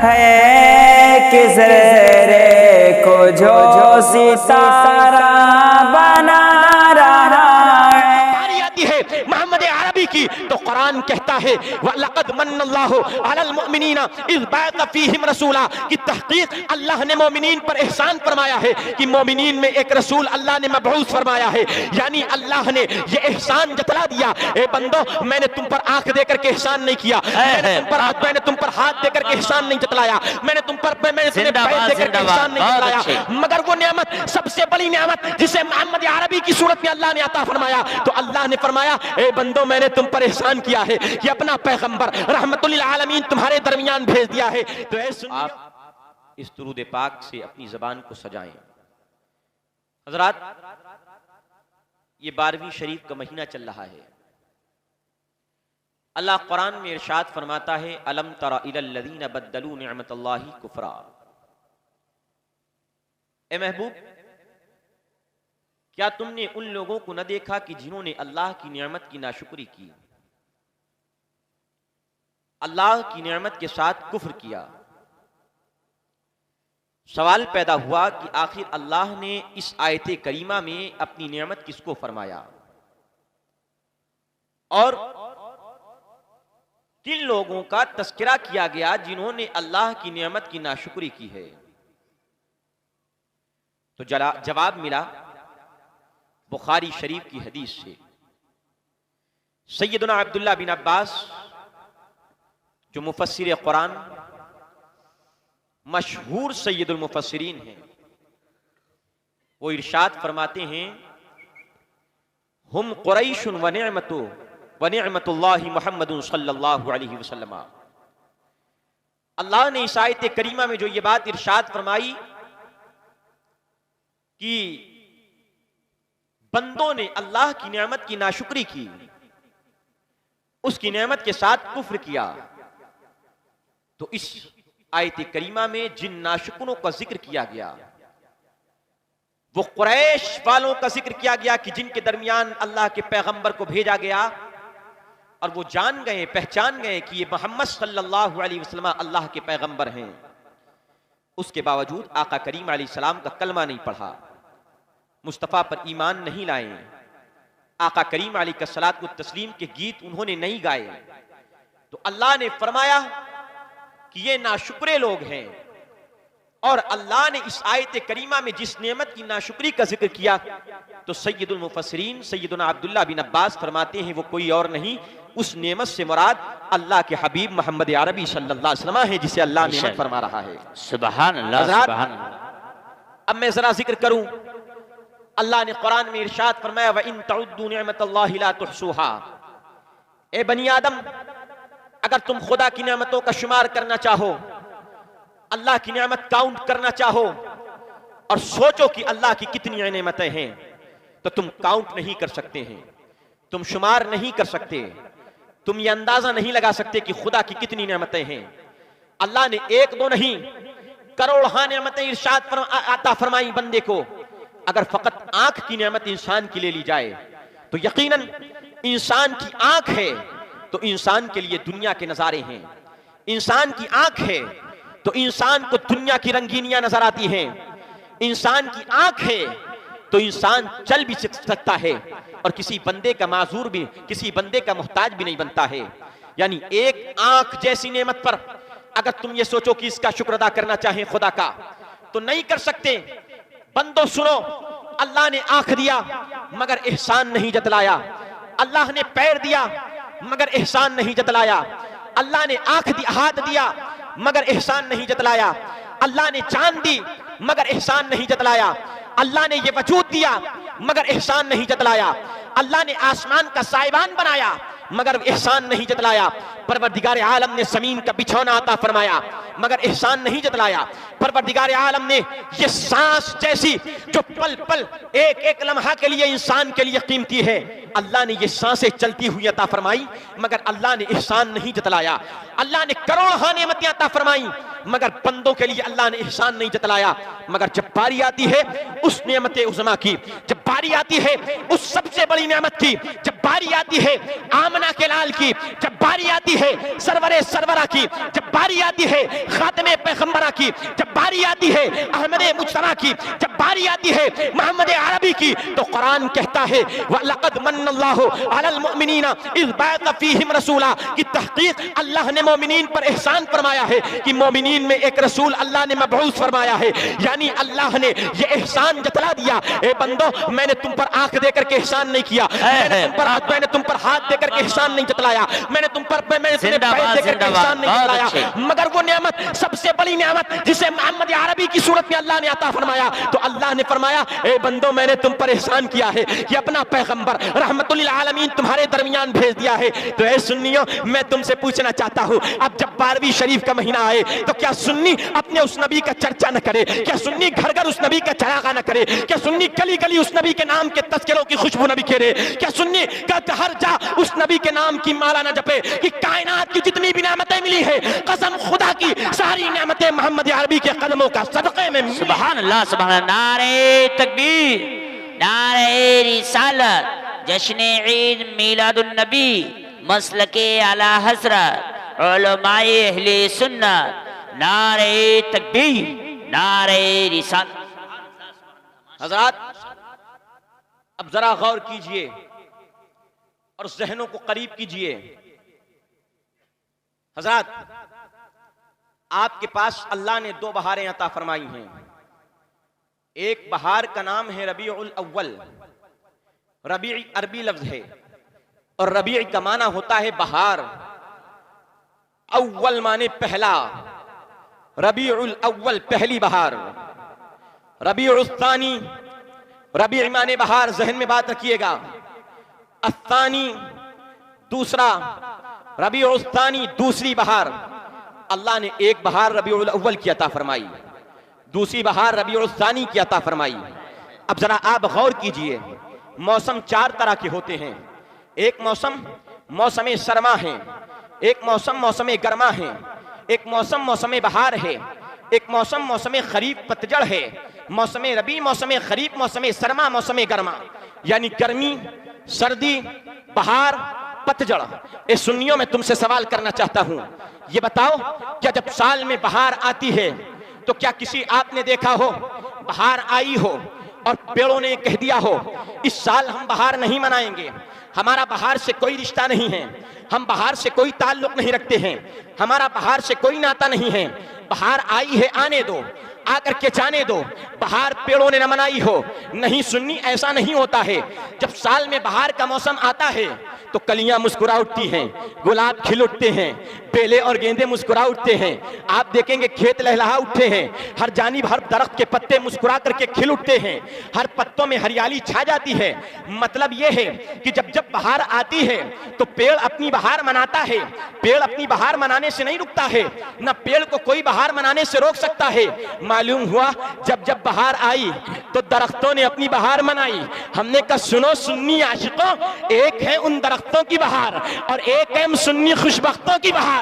है किस रे को जो सितारा बना रहा है। आती है मोहम्मद अरबी की तो कुरान कहता है वलक़द मन्नल्लाहु अलल मुमिनीना इज़ बअथ फ़ीहिम रसूला कि तहक़ीक़ अल्लाह ने मोमिनीन पर एहसान फरमाया है कि मोमिनीन में एक रसूल अल्लाह ने मबऊस फरमाया है। यानी अल्लाह ने ये एहसान जतला दिया, ए बंदो मैंने तुम पर आंख देकर के एहसान नहीं किया, मैंने तुम पर हाथ देकर के एहसान नहीं जतलाया, मैंने तुम्हें पैर देकर के एहसान नहीं जतलाया, मगर वो नेमत सबसे बड़ी नेमत जिसे मोहम्मद अरबी की सूरत में अल्लाह ने अता फरमाया तो अल्लाह ने फरमाया ए बंदो मैंने तुम पर एहसान किया है कि अपना पैगंबर रहमतुल लिल आलमीन तुम्हारे दरमियान भेज दिया है। तो आप इस दुरूद पाक से अपनी ज़बान को सजाएं। हज़रात, ये 12वीं शरीफ का महीना चल रहा है। अल्लाह कुरान में इरशाद फरमाता है अलम तरा इलल लज़ीना बद्दलू निअमतल्लाहि कुफ्रा। ए महबूब, क्या तुमने उन लोगों को न देखा कि जिन्होंने अल्लाह की नेमत की नाशुक्री की, अल्लाह की नेमत के साथ कुफ्र किया। सवाल पैदा हुआ कि आखिर अल्लाह ने इस आयत करीमा में अपनी नेमत किसको फरमाया और किन लोगों का तस्करा किया गया जिन्होंने अल्लाह की नेमत की नाशुक्री की है। तो जवाब मिला बुखारी शरीफ की हदीस से। सैयदना अब्दुल्लाह बिन अब्बास जो मुफस्सिर कुरान मशहूर सैयदुल मुफस्सिरीन हैं, वो इरशाद फरमाते हैं हुम कुरैशुन व निअमतुल्लाहि मुहम्मदुन सल्लल्लाहु अलैहि वसल्लम। अल्लाह ने इस आयत करीमा में जो ये बात इरशाद फरमाई कि बंदों ने अल्लाह की नेमत की नाशुक्री की, उसकी नेमत के साथ कुफ्र किया, तो इस आयत करीमा में जिन नाशुकरों का जिक्र किया गया वो कुरैश वालों का जिक्र किया गया कि जिनके दरमियान अल्लाह के पैगंबर को भेजा गया और वो जान गए, पहचान गए कि ये मोहम्मद सल्लल्लाहु अलैहि वसल्लम अल्लाह के पैगंबर हैं। उसके बावजूद आका करीम अलैहि सलाम का कलमा नहीं पढ़ा, मुस्तफ़ा पर ईमान नहीं लाए, आका करीम अलैहिस्सलातु तस्लीम के गीत उन्होंने नहीं गाए। तो अल्लाह ने फरमाया कि ये नाशुक्रे लोग हैं। और अल्लाह ने इस आयत करीमा में जिस नेमत की नाशुक्री का जिक्र किया तो सैयदुल मुफस्सिरीन सैयदना अब्दुल्लाह बिन अब्बास फरमाते हैं वो कोई और नहीं, उस नेमत से मुराद अल्लाह के हबीब मोहम्मद अरबी सल्लल्लाहु अलैहि वसल्लम है जिसे अल्लाह नेमत फरमा रहा है। सुभान अल्लाह, सुभान अल्लाह। अब मैं जरा जिक्र करूं, अल्लाह ने कुरान में इरशाद फरमाया व इन तउद्दू निअमतल्लाहि ला तुहसूहा। ए बनी आदम, अगर तुम खुदा की नेमतों का शुमार करना चाहो, अल्लाह की नेमत काउंट करना चाहो और सोचो कि अल्लाह की कितनी नेमतें हैं, तो तुम काउंट नहीं कर सकते हैं, तुम शुमार नहीं कर सकते, तुम ये अंदाजा नहीं लगा सकते कि खुदा की कितनी नेमतें हैं। अल्लाह ने एक दो नहीं करोड़ नेमतें इरशाद अता फरमाई बंदे को। अगर फकत आंख की नेमत इंसान की ले ली जाए तो यकीनन इंसान की आंख है तो इंसान के लिए दुनिया के नजारे हैं, इंसान की आंख है तो इंसान को दुनिया की रंगीनियां नजर आती हैं, इंसान की आंख है तो इंसान चल भी सकता है और किसी बंदे का माजूर भी, किसी बंदे का मोहताज भी नहीं बनता है। यानी एक आंख जैसी नेमत पर अगर तुम ये सोचो कि इसका शुक्र अदा करना चाहे खुदा का तो नहीं कर सकते। बंदो सुनो, अल्लाह ने आंख दिया मगर एहसान नहीं जतलाया, अल्लाह ने पैर दिया मगर एहसान नहीं जतलाया, अल्लाह ने हाथ दिया मगर एहसान नहीं जतलाया, अल्लाह ने चांद दी मगर एहसान नहीं जतलाया, अल्लाह ने ये वजूद दिया मगर एहसान नहीं जतलाया, अल्लाह ने आसमान का साइबान बनाया मगर एहसान नहीं जतलाया, परवरदिगार आलम ने जमीन का बिछौना अता फरमाया मगर एहसान नहीं जतलाया, परवरदिगार आलम ने ये सांस जैसी जो पल पल एक एक लम्हा के लिए इंसान के लिए कीमती है, अल्लाह ने ये सांसें चलती हुई अता फरमाई मगर अल्लाह ने एहसान नहीं जतलाया। अल्लाह ने करोड़ों नेमतें अता फरमाई मगर बंदों के लिए अल्लाह ने एहसान नहीं जतलाया। मगर जब बारी आती है उस नेमत उज़मा की, जब बारी आती है उस सबसे बड़ी नेमत की, जब बारी आती है आमना के लाल की, जब बारी आती है सरवरे सरवरा की, जब बारी आती है खातमे पैगंबरा की, जब बारी आती है अहमद मुज्तबा की, जब बारी आती है मोहम्मद अरबी की, तो कुरान कहता है वलक़द मन्नल्लाहु अलल मुमिनीना इज़ बअथ फ़ीहिम रसूला, कि तहक़ीक़ अल्लाह ने मोमिनीन पर एहसान फरमाया है कि मोमिनीन में एक रसूल अल्लाह ने मबऊस फरमाया है। यानी अल्लाह ने ये एहसान जतला दिया, ए बंदो मैंने तुम पर आंख देकर के एहसान नहीं किया, मैंने तुम पर हाथ देकर के एहसान नहीं जतलाया, मैंने तुम पर पैर देकर के एहसान नहीं जतलाया, मगर वो नेमत सबसे बड़ी नेमत जिसे मोहम्मद अरबी की सूरत में अल्लाह ने अता फरमाया, तो अल्लाह ने फरमाया ए बंदो मैंने तुम पर एहसान किया है कि अपना पैगंबर रहमतुल लिल आलमीन तुम्हारे दरमियान भेज दिया है। तो ए सुन्नियों मैं तुमसे पूछना चाहता हूँ, अब जब 12वीं शरीफ का महीना आए तो क्या सुन्नी अपने उस नबी का चर्चा न करे? क्या सुन्नी घर घर उस नबी का चरागा न करे? क्या सुन्नी गली गली उस नबी के नाम के तस्करों की खुशबू न बिखेरे? क्या सुन्नी हर जा उस नबी के नाम की माला न जपे कि कायनात की जितनी भी नेमतें मिली है कसम खुदा की सारी नेमतें मोहम्मद अरबी के कदमों का सदक़े में मिली। सुभान अल्लाह, सुभान अल्लाह। नारे तकबीर, नारे रिसालत, जश्न ईद मीलादुन नबी, मसलके आला हज़रत उलमाए अहले सुन्नत, नारे तकबीर, नारे रिसालत। हज़रात अब जरा गौर कीजिए और ज़हनों को करीब कीजिए। हज़रात आपके पास अल्लाह ने 2 बहारें अता फरमाई हैं। एक बहार का नाम है रबीउल अव्वल, रबी अरबी लफ्ज है और रबी का माना होता है बहार, अव्वल माने पहला, रबीउल अव्वल पहली बहार, रबीउल सानी, रबी माने बहार, जहन में बात रखिएगा, अस्तानी दूसरा, रबीउल सानी दूसरी बहार। अल्लाह ने एक बहार रबीउल अव्वल की अता फरमाई, दूसरी बहार रबीउल सानी की अता फरमाई। अब जरा आप गौर कीजिए, मौसम 4 तरह के होते हैं। एक मौसम मौसम सरमा है, एक मौसम मौसम गर्मा है, एक मौसम मौसम बहार है, एक मौसम मौसम खरीफ पतझड़ है, मौसम रबी मौसम खरीफ मौसम सरमा मौसम गर्मा, यानी गर्मी सर्दी बहार पतझड़। ए सुन्नियों में तुमसे सवाल करना चाहता हूं, ये बताओ क्या जब साल में बहार आती है तो क्या किसी आपने देखा हो बहार आई हो और पेड़ों ने कह दिया हो इस साल हम बहार नहीं मनाएंगे, हमारा बहार से कोई रिश्ता नहीं है, हम बहार से कोई ताल्लुक नहीं रखते हैं, हमारा बहार से कोई नाता नहीं है, बहार आई है आने दो, आकर के जाने दो, बहार पेड़ों ने न मनाई हो? नहीं सुन्नी, ऐसा नहीं होता है। जब साल में बहार का मौसम आता है तो कलियां मुस्कुरा उठती हैं, गुलाब खिल उठते हैं, बेले और गेंदे मुस्कुरा उठते हैं, आप देखेंगे खेत लहलहा उठते हैं, हर जानिब हर दरख्त के पत्ते मुस्कुरा करके खिल उठते हैं, हर पत्तों में हरियाली छा जाती है। मतलब यह है कि जब जब बहार आती है तो पेड़ अपनी बहार मनाता है। पेड़ अपनी बहार मनाने से नहीं रुकता है, ना पेड़ को कोई बहार मनाने से रोक सकता है। मालूम हुआ जब जब बहार आई तो दरख्तों ने अपनी बहार मनाई। हमने कहा सुनो सुन्नी आशिकों, एक है उन दरख्तों की बहार और एक है सुन्नी खुशबख्तों की बहार।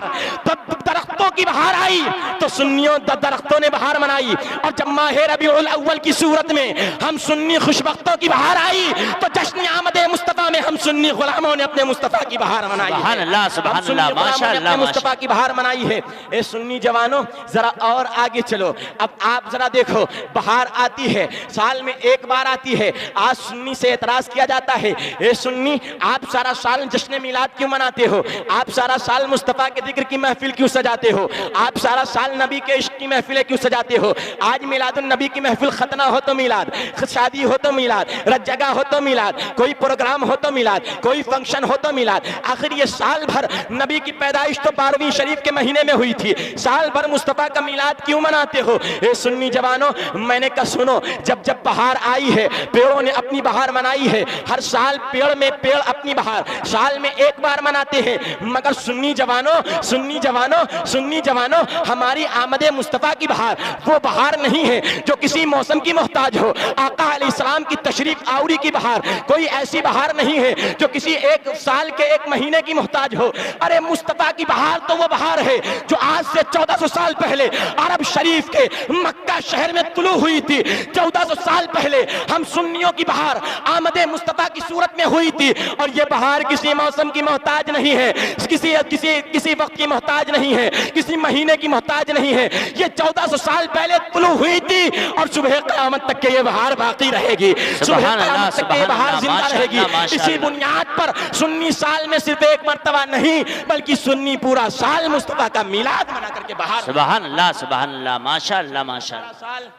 तब दरख्तों की बहार आई तो सुन्नियों दरख्तों ने बहार मनाई, और जब माह रबीउल अव्वल की सूरत में हम सुन्नी खुशबख्तों की बहार आई तो जश्न आमद मुस्तफा में हम सुन्नी गुलामों ने अपने मुस्तफा की बहार मनाई। सुभान अल्लाह, सुभान अल्लाह, माशाअल्लाह, मुस्तफा की बहार मनाई है। ए सुन्नी जवानों जरा और आगे चलो, अब आप जरा देखो बहार आती है, साल में एक बार आती है। आज सुन्नी से एतराज किया जाता है, ए सुन्नी आप सारा साल जश्न मिलाद क्यों मनाते हो, आप सारा साल मुस्तफा के जिक्र की महफिल क्यों सजाते हो, आप सारा साल नबी के इश्क की महफिलें क्यों सजाते हो। आज मिलादुन नबी की महफिल खतना हो तो मिलाद, शादी हो तो मिलाद, रज्जगा हो तो मिलाद, कोई प्रोग्राम हो तो मिलाद, कोई फंक्शन हो तो मिलाद। आखिर ये साल भर नबी की पैदाइश तो 12वीं शरीफ के महीने में हुई थी, साल भर मुस्तफा का मिलाद क्यों मनाते हो। ए सुन्नी जवानों, मैंने कहा सुनो, जब जब बहार आई है पेड़ों ने अपनी बहार मनाई है। हर साल पेड़ में पेड़ अपनी बहार साल में एक बार मनाते हैं, मगर सुन्नी जवानों, सुन्नी जवानों, सुन्नी जवानों, हमारी आमदे मुस्तफ़ा की बहार वो बहार नहीं है जो किसी मौसम की मोहताज हो। आका अलैहिस्सलाम की तशरीफ आउरी की बहार कोई ऐसी बहार नहीं है जो किसी एक साल के एक महीने की मोहताज हो। अरे मुस्तफ़ा की बहार तो वो बहार है जो आज से 1400 साल पहले अरब शरीफ के मक्का शहर में तुलू हुई थी। 1400 साल पहले हम सुन्नियों की बहार आमदे मुस्तफ़ा की सूरत में हुई थी। और ये बहार किसी मौसम की मोहताज नहीं है, किसी वक्त की मोहताज नहीं है, किसी महीने की मोहताज नहीं है। ये 1400 साल पहले तुलू हुई थी और सुबह क़यामत तक के ये बहार बाकी रहेगी, सुबह क़यामत तक के ये बहार जिंदा रहेगी। इसी बुनियाद पर सुन्नी साल में सिर्फ एक मर्तबा नहीं बल्कि सुन्नी पूरा साल मुस्तफ़ा का मिलाद मना करके बहार, सुभान अल्लाह, माशाअल्लाह माशाअल्लाह, साल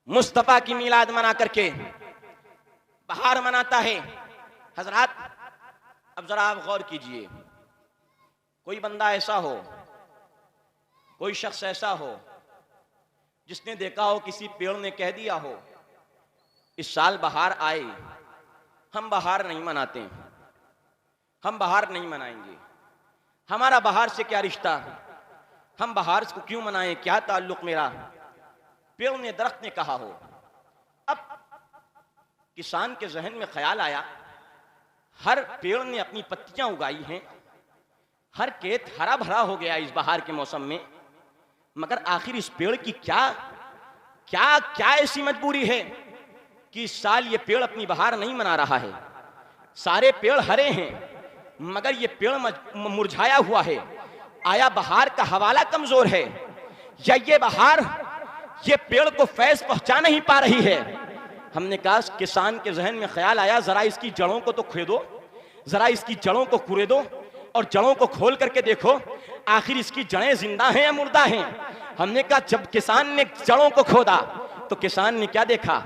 मुस्तफ़ा की मिलाद मना करके बहार मनाता है। हजरात अब जरा आप गौर कीजिए, कोई बंदा ऐसा हो, कोई शख्स ऐसा हो जिसने देखा हो किसी पेड़ ने कह दिया हो इस साल बहार आए, हम बहार नहीं मनाते, हम बहार नहीं मनाएंगे, हमारा बहार से क्या रिश्ता, हम बहार को क्यों मनाएं, क्या ताल्लुक मेरा। पेड़ ने दरख्त ने कहा हो। अब किसान के जहन में ख्याल आया हर पेड़ ने अपनी पत्तियां उगाई हैं, हर खेत हरा भरा हो गया इस बहार के मौसम में, मगर आखिर इस पेड़ की क्या क्या क्या ऐसी मजबूरी है कि इस साल ये पेड़ अपनी बहार नहीं मना रहा है। सारे पेड़ हरे हैं मगर ये पेड़ मुरझाया हुआ है। आया बहार का हवाला कमजोर है या ये बहार ये पेड़ को फैज पहुंचा नहीं पा रही है। हमने कहा किसान के जहन में ख्याल आया जरा इसकी जड़ों को तो खोदो, जरा इसकी जड़ों को कुरेदो और जड़ों को खोल करके देखो आखिर इसकी जड़ें जिंदा हैं या मुर्दा हैं। हमने कहा जब किसान ने जड़ों को खोदा तो किसान ने क्या देखा,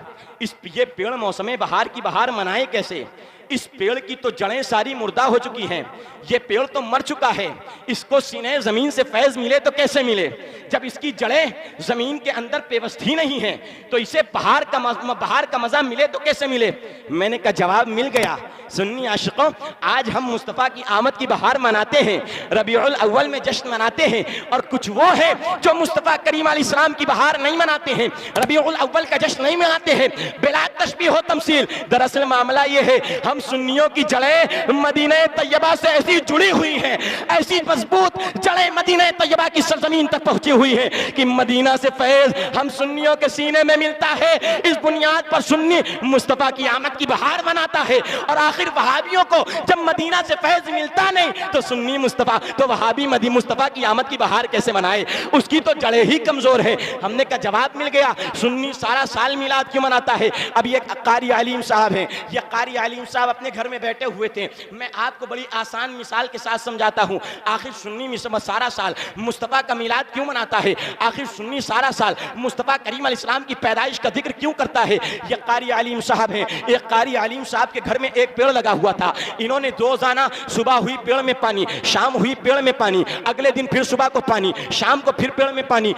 ये पेड़ मौसम बहार की बहार मनाए कैसे, इस पेड़ की तो जड़ें सारी मुर्दा हो चुकी हैं, ये पेड़ तो मर चुका है, इसको सीने जमीन से फैज मिले तो कैसे मिले, जब इसकी जड़ें जमीन के अंदर पेवस्त ही नहीं है तो इसे बहार का मजा मिले तो कैसे मिले। मैंने कहा जवाब मिल गया। सुन्नी आशिकों, आज हम मुस्तफ़ा की आमद की बहार मनाते हैं, रबीउल अव्वल में जश्न मनाते हैं, और कुछ वो है जो मुस्तफ़ा करीम अलैहिस्सलाम की बहार नहीं मनाते हैं, रबीउल अव्वल का जश्न नहीं मनाते हैं, बिला तशबीह व तमसील। दरअसल मामला ये है हम सुन्नियों की जड़ें मदीने तैयबा से ऐसी जुड़ी हुई हैं, ऐसी मजबूत जड़ें मदीने तैयबा की सरजमीन तक पहुंची हुई है कि मदीना से फैज हम सुन्नियों के सीने में मिलता है। इस बुनियाद पर सुन्नी मुस्तफ़ा की आमद की बहार मनाता है और आखिर वहाबियों को जब मदीना से फैज मिलता नहीं तो सुन्नी मुस्तफ़ा तो वहाबी मुस्तफ़ा की आमद की बहार कैसे मनाए, उसकी तो जड़ें ही कमजोर है। हमने का जवाब मिल गया। सुन्नी सारा साल मिलाद क्यों मनाता है। अब ये कारी आलिम साहब हैं, ये कारी आलिम साहब अपने घर में बैठे हुए थे। मैं आपको बड़ी आसान मिसाल के साथ समझाता हूँ। आखिर सुन्नी सारा साल मुस्तफ़ा का मिलाद क्यों मनाता है, आखिर सुन्नी सारा साल मुस्तफ़ा करीम अलैहिस्सलाम की पैदाइश का जिक्र क्यों करता है। ये कारी आलिम साहब हैं। एक कारी आलिम साहब के घर में एक पेड़ लगा हुआ था। इन्होंने रोजाना सुबह हुई पेड़ में पानी, शाम हुई पेड़ में पानी, अगले दिन फिर सुबह को पानी, शाम को फिर पेड़ में पानी,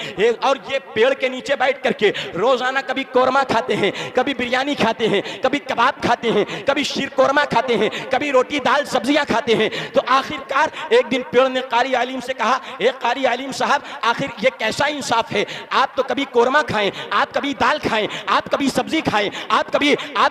और ये पेड़ के नीचे बैठ करके रोजाना कभी कोरमा खाते हैं, कभी बिरयानी खाते हैं, कभी कबाब खाते हैं, कभी शीर कोरमा खाते हैं, कभी रोटी दाल सब्जियां खाते हैं। तो आखिरकार एक दिन पेड़ ने कारी आलिम से कहा, एक कारी आलिम साहब आखिर ये कैसा इंसाफ है, आप तो कभी कोरमा खाएं, आप कभी दाल खाएं, आप कभी सब्जी खाएं, आप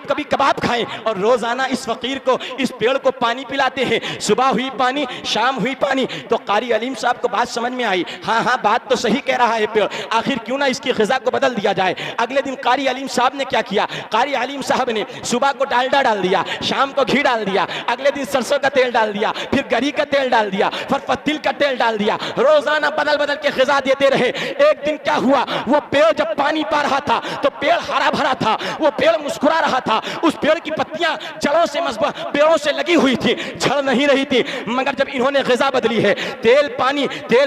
कभी कबाब खाएं, और रोजाना इस फकीर को इस पेड़ को पानी पिलाते हैं। सुबह हुई पानी, शाम हुई पानी। तो कारी आलिम साहब को बात समझ में आई, हाँ बात तो सही कह रहा है पेड़, आखिर क्यों ना इसकी ग़िज़ा को बदल दिया जाए। अगले दिन कारी आलिम साहब ने क्या किया, कारी आलिम साहब ने सुबह को डालडा डाल दिया, शाम को घी डाल दिया, अगले दिन सरसों का तेल डाल दिया, फिर गरी का तेल डाल दिया, फिर पत्तिल का तेल डाल दिया, रोजाना बदल बदल के ग़िज़ा देते रहे। एक दिन क्या हुआ, वो पेड़ जब पानी पा रहा था तो पेड़ हरा भरा था, वो पेड़ मुस्कुरा रहा था, उस पेड़ की पत्तियां जड़ों से मजबूत पेड़ों से लगी हुई थी, झड़ नहीं रही थी। मगर जब इन्होंने ग़िज़ा बदली है, तेल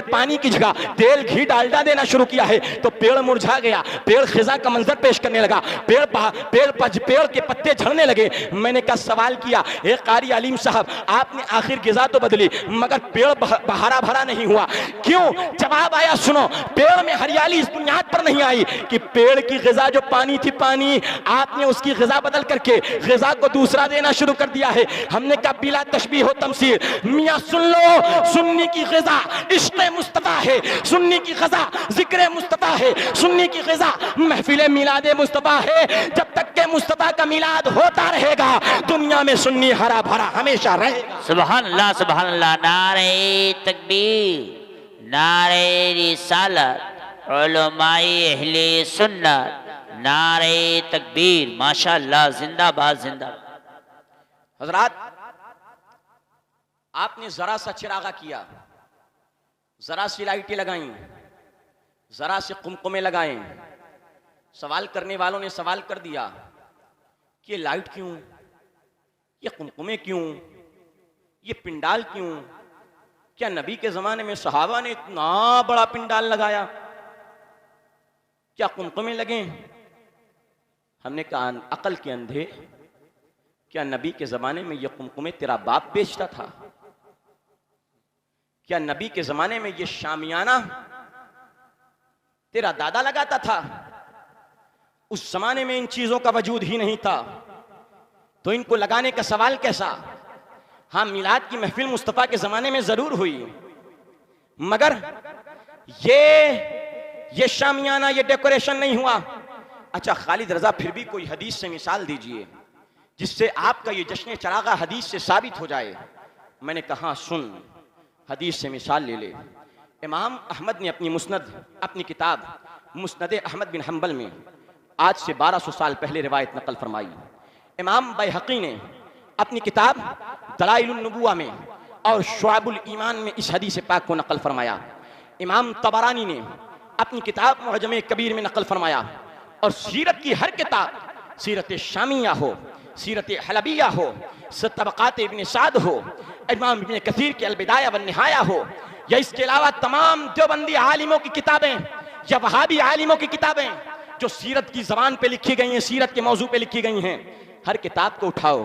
पानी की जगह तेल घी डालडा देना शुरू किया है, तो पेड़ मुरझा गया, पेड़ ग़िज़ा का मंजर पेश करने लगा, पेड़ के पत्ते झड़ने लगे। मैंने कहा सवाल किया, ए कारी आलिम साहब आपने आखिर ग़िज़ा तो बदली मगर पेड़ हरा भरा नहीं हुआ, क्यों। जवाब आया, सुनो सुनो, पेड़ में हरियाली इस बुनियाद पर नहीं आई कि पेड़ की ग़िज़ा जो पानी थी, पानी, आपने उसकी ग़िज़ा बदल करके ग़िज़ा को दूसरा देना शुरू कर दिया है। हमने कहा बिला तशबीह हो तमसील, मियाँ सुन लो, सुन्नी की ग़िज़ा इश्क़ मुस्तफ़ा है, सुन्नी की ग़िज़ा ज़िक्र मुस्तफ़ा है, सुन्नी की ग़िज़ा महफ़िल मिलाद मुस्तफ़ा है। जब तक के मुस्तफ़ा का मिलाद होता रहेगा, दुनिया में सुन्नी हरा भरा हमेशा रहेगा। सुभान अल्लाह, सुभान अल्लाह। नारे तकबीर, नारे रिसालत, उलमाए अहले सुन्नत, नारे तकबीर, माशाअल्लाह, जिंदाबाद जिंदाबाद। हजरात, आपने जरा सा चिरागा किया, जरा सी लाइटें लगाई, जरा से कुमकुमे लगाए, सवाल करने वालों ने सवाल कर दिया कि ये लाइट क्यों, ये कुमकुमे क्यों, ये पिंडाल क्यों? क्या नबी के जमाने में सहाबा ने इतना बड़ा पिंडाल लगाया? क्या कुमकुमे लगे? हमने कहा अकल के अंधे, क्या नबी के जमाने में ये कुमकुमे तेरा बाप बेचता था? क्या नबी के जमाने में ये शामियाना तेरा दादा लगाता था? उस जमाने में इन चीजों का वजूद ही नहीं था, तो इनको लगाने का सवाल कैसा? हाँ, मिलाद की महफिल मुस्तफ़ा के ज़माने में ज़रूर हुई, मगर ये शामियाना, ये डेकोरेशन नहीं हुआ। अच्छा खालिद रज़ा, फिर भी कोई हदीस से मिसाल दीजिए जिससे आपका ये जश्न चरागा हदीस से साबित हो जाए। मैंने कहा सुन, हदीस से मिसाल ले ले। इमाम अहमद ने अपनी मुस्नद, अपनी किताब मुस्नद अहमद बिन हम्बल में आज से 1200 साल पहले रिवायत नकल फरमाई। इमाम बैहक़ी ने अपनी किताब दलाइलुन नबुव्वा में और शुअबुल ईमान में इस हदीस पाक को नकल फरमाया। इमाम तबरानी ने अपनी किताब मुअज्जम कबीर में नकल फरमाया। और सीरत की हर किताब, सीरत शामिया हो, सीरत हलबिया हो, तबक़ात इब्न साद हो, इमाम इब्न कसीर की अलबिदाया व निहाया हो, या इसके अलावा तमाम देवबंदी आलिमों की किताबें या वहाबी आलिमों की किताबें जो सीरत की ज़बान पे लिखी गई हैं, सीरत के मौजू पे लिखी गई हैं, हर किताब को उठाओ,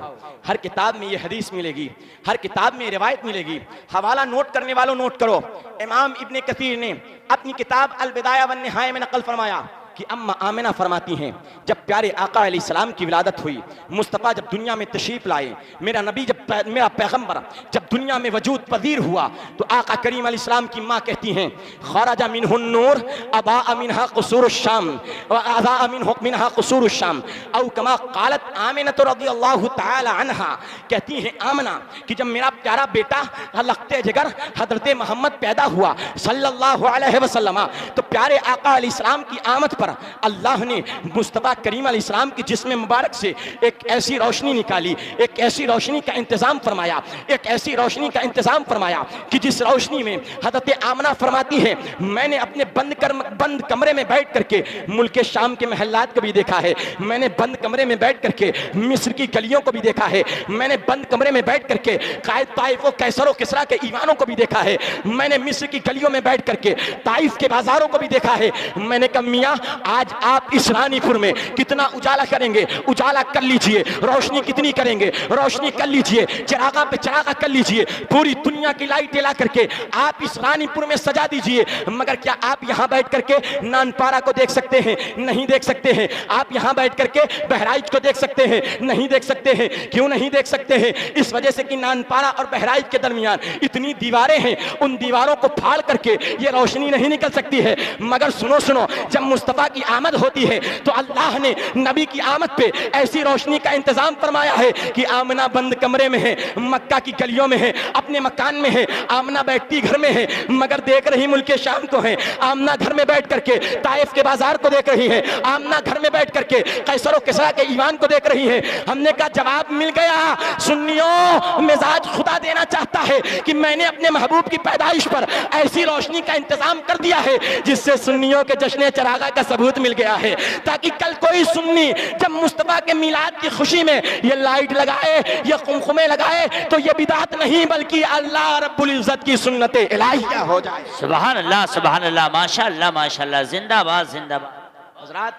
हर किताब में ये हदीस मिलेगी, हर किताब में रिवायत मिलेगी। हवाला नोट करने वालों नोट करो। इमाम इब्न कसीर ने अपनी किताब अलबिदाया व निहाया में नकल फरमाया कि अम्मा आमिना फरमाती हैं, जब प्यारे आका अलैहिस्सलाम की विलादत हुई, मुस्तफ़ा जब दुनिया में तशरीफ़ लाए, मेरा नबी मेरा पैगम्बर जब दुनिया में वजूद पजीर हुआ, तो आका करीम अलैहिस्सलाम की माँ कहती हैं, खरजा मिन्हुन नूर अबा मिन्हा क़ुसूरुश शाम व अज़ा मिन्हा क़ुसूरुश शाम औ कमा क़ालत आमिना रज़ियल्लाहु तआला अन्हा। कहती हैं आमिना कि जब मेरा प्यारा बेटा लख्ते जिगर हज़रत मोहम्मद पैदा हुआ सल्लल्लाहु अलैहि वसल्लम, तो प्यारे आका अलैहिस्सलाम की आमद पर अल्लाह ने मुस्तफ़ा करीम अलैहिस्सलाम की जिस्म मुबारक से एक ऐसी रोशनी निकाली, एक ऐसी रोशनी का इंतज़ाम फरमाया, एक ऐसी रोशनी का इंतज़ाम फरमाया कि जिस रोशनी में हज़रत आमना फरमाती है, मैंने अपने बंद कमरे में बैठ करके मुल्क शाम के महल्लात को भी देखा है, मैंने बंद कमरे में बैठ करके मिस्र की गलियों को भी देखा है, मैंने बंद कमरे में बैठ करके कायद ताइफ व कैसर व किसरा के ईवानों को भी देखा है, मैंने मिस्र की गलियों में बैठ करके ताइफ के बाजारों को भी देखा है। मैंने कहा मियाँ, आज आप इस रानीपुर में कितना उजाला करेंगे, उजाला कर लीजिए, रोशनी कितनी करेंगे, रोशनी कर लीजिए, चिरागा पे चिरागा कर लीजिए, पूरी दुनिया की लाइटें ला करके आप इस रानीपुर में सजा दीजिए। मगर क्या आप यहाँ बैठ करके नानपारा को देख सकते हैं? नहीं देख सकते हैं। आप यहाँ बैठ करके बहराइच को देख सकते हैं? नहीं देख सकते हैं। क्यों नहीं देख सकते हैं? इस वजह से कि नानपारा और बहराइच के दरमियान इतनी दीवारें हैं, उन दीवारों को फाड़ करके ये रोशनी नहीं निकल सकती है। मगर सुनो सुनो, जब मुस्तफ़ा की आमद होती है तो अल्लाह ने नबी की आमद पे ऐसी रोशनी का इंतजाम फरमाया है कि आमना बंद कमरे में है, मक्का की गलियों में है, अपने मकान में है, आमना बैठती घर में है, मगर देख रही मुल्क शाम को है। आमना घर में बैठ करके ताइफ के बाजार को देख रही है, आमना घर में बैठ करके कैसर व किसरा के ईवान को देख रही है। हमने कहा जवाब मिल गया। सुन्नियों, मिजाज खुदा देना चाहता है कि मैंने अपने महबूब की पैदाइश पर ऐसी रोशनी का इंतजाम कर दिया है जिससे सुन्नियों के जश्न चरागा का सबूत मिल गया है, ताकि कल कोई सुन्नी जब मुस्तफा के मिलाद की खुशी में ये लाइट लगाए, ये कुमकुमे लगाए, तो ये बिदात नहीं बल्कि अल्लाह रब्बुल इज्जत की सुन्नत इलाहिया हो जाए। सुभान अल्लाह, सुभान अल्लाह, माशाअल्लाह माशाअल्लाह, जिंदाबाद जिंदाबाद। हज़रात,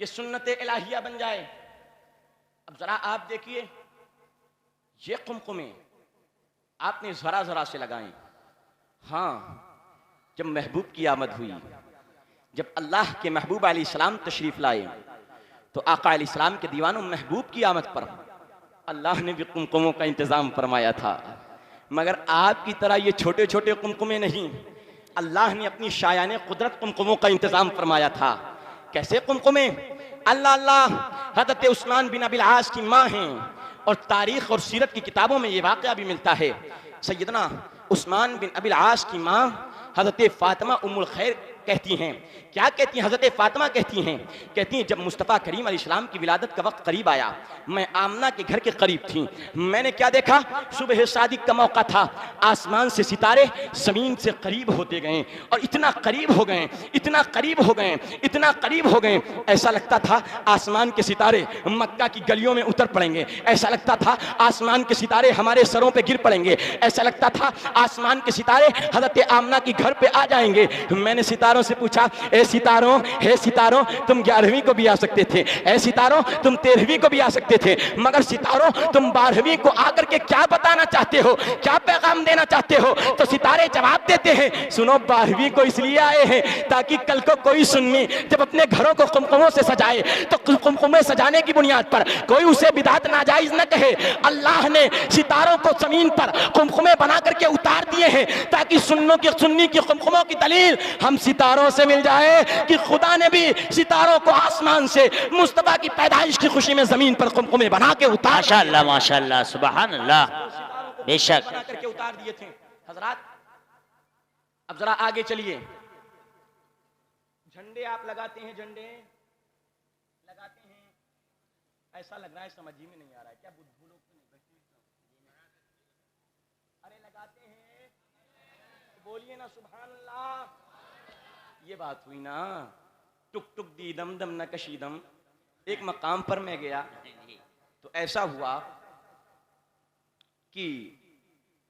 ये सुन्नत इलाहिया बन जाए। अब जरा आप देखिए, ये कुमकुमे आपने जरा जरा से लगाए, हाँ जब महबूब की आमद हुई, जब अल्लाह के महबूब अलैहिस्सलाम तशरीफ लाए, तो आका अलैहिस्सलाम के दीवानों महबूब की आमद पर अल्लाह ने भी कुमकुमों का इंतजाम फरमाया था। मगर आपकी तरह ये छोटे छोटे कुमकुमे नहीं, अल्लाह ने अपनी शायाने कुदरत कुमकुमों का इंतजाम फरमाया था। कैसे कुमकुमे? अल्लाह अल्लाह हज़रत उस्मान बिन अबिल आस की माँ हैं, और तारीख और सीरत की किताबों में ये वाक़या भी मिलता है। सैयदना उस्मान बिन अबिल आस की माँ हज़रत फातिमा उम्मुल खैर कहती हैं, क्या कहती हैं? हज़रत फातिमा कहती हैं जब मुस्तफ़ा करीम अलैहिस्सलाम की विलादत का वक्त करीब आया, मैं आमना के घर के करीब थी। मैंने क्या देखा? सुबह सादिक का मौका था, आसमान से सितारे ज़मीन से करीब होते गए, और इतना करीब हो गए, इतना करीब हो गए, इतना करीब हो गए, ऐसा लगता था आसमान के सितारे मक्का की गलियों में उतर पड़ेंगे, ऐसा लगता था आसमान के सितारे हमारे सरों पे गिर पड़ेंगे, ऐसा लगता था आसमान के सितारे हज़रत आमना की घर पे आ जाएंगे। मैंने सितारों से पूछा, ए सितारों, हे सितारों, तुम 11वीं को भी आ सकते थे, ए सितारों तुम 13वीं को भी आ सकते थे, मगर सितारों तुम 12वीं को आकर के क्या बताना चाहते हो, क्या पैगाम देना चाहते हो? तो सितारे जवाब देते हैं, सुनो 12वीं को इसलिए आए हैं ताकि कल को कोई सुन्नी जब अपने घरों को कुमकुमों से सजाए तो कुमकुमे सजाने की बुनियाद पर कोई उसे बिदात नाजायज न कहे। अल्लाह ने सितारों को जमीन पर कुमकुमे बना करके उतार दिए हैं ताकि सुन्नी की कुमकुमों की दलील हम सितारों से मिल जाए कि खुदा ने भी सितारों को आसमान से मुस्तफा की पैदाइश की खुशी में जमीन पर कुमकुमे बना के उतार, माशाअल्लाह माशाअल्लाह सुभान अल्लाह, बेशक बना करके उतार दिए थे। हजरात अब जरा आगे चलिए, झंडे आप लगाते हैं, झंडे लगाते हैं, ऐसा लग रहा है समझ ही में नहीं आ रहा है, क्या बुद्धू लोग तो नहीं बैठे? अरे लगाते हैं, बोलिए ना सुभान अल्लाह। ये बात हुई ना, टुक टुक दी दम दम न कशीदम। एक मकाम पर मैं गया तो ऐसा हुआ कि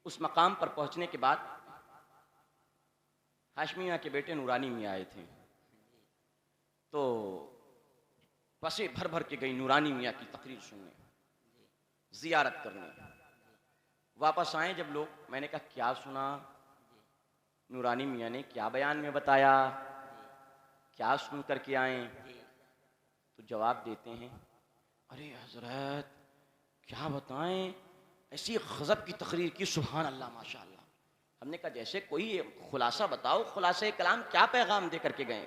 उस मकाम पर पहुंचने के बाद हाशमी मियां के बेटे नूरानी मियां आए थे, तो बसें भर भर के गई नूरानी मियां की तकरीर सुनने, जियारत करने। वापस आए जब लोग, मैंने कहा क्या सुना? नूरानी मियां ने क्या बयान में बताया, क्या सुन करके आए? तो जवाब देते हैं, अरे हजरत क्या बताएं, ऐसी गजब की तकरीर की, सुभान अल्लाह माशाअल्लाह। हमने कहा जैसे कोई खुलासा बताओ, खुलासा कलाम क्या पैगाम दे करके गए?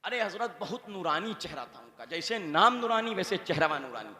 अरे हजरत बहुत नूरानी चेहरा था उनका, जैसे नाम नूरानी वैसे चेहरा नूरानी।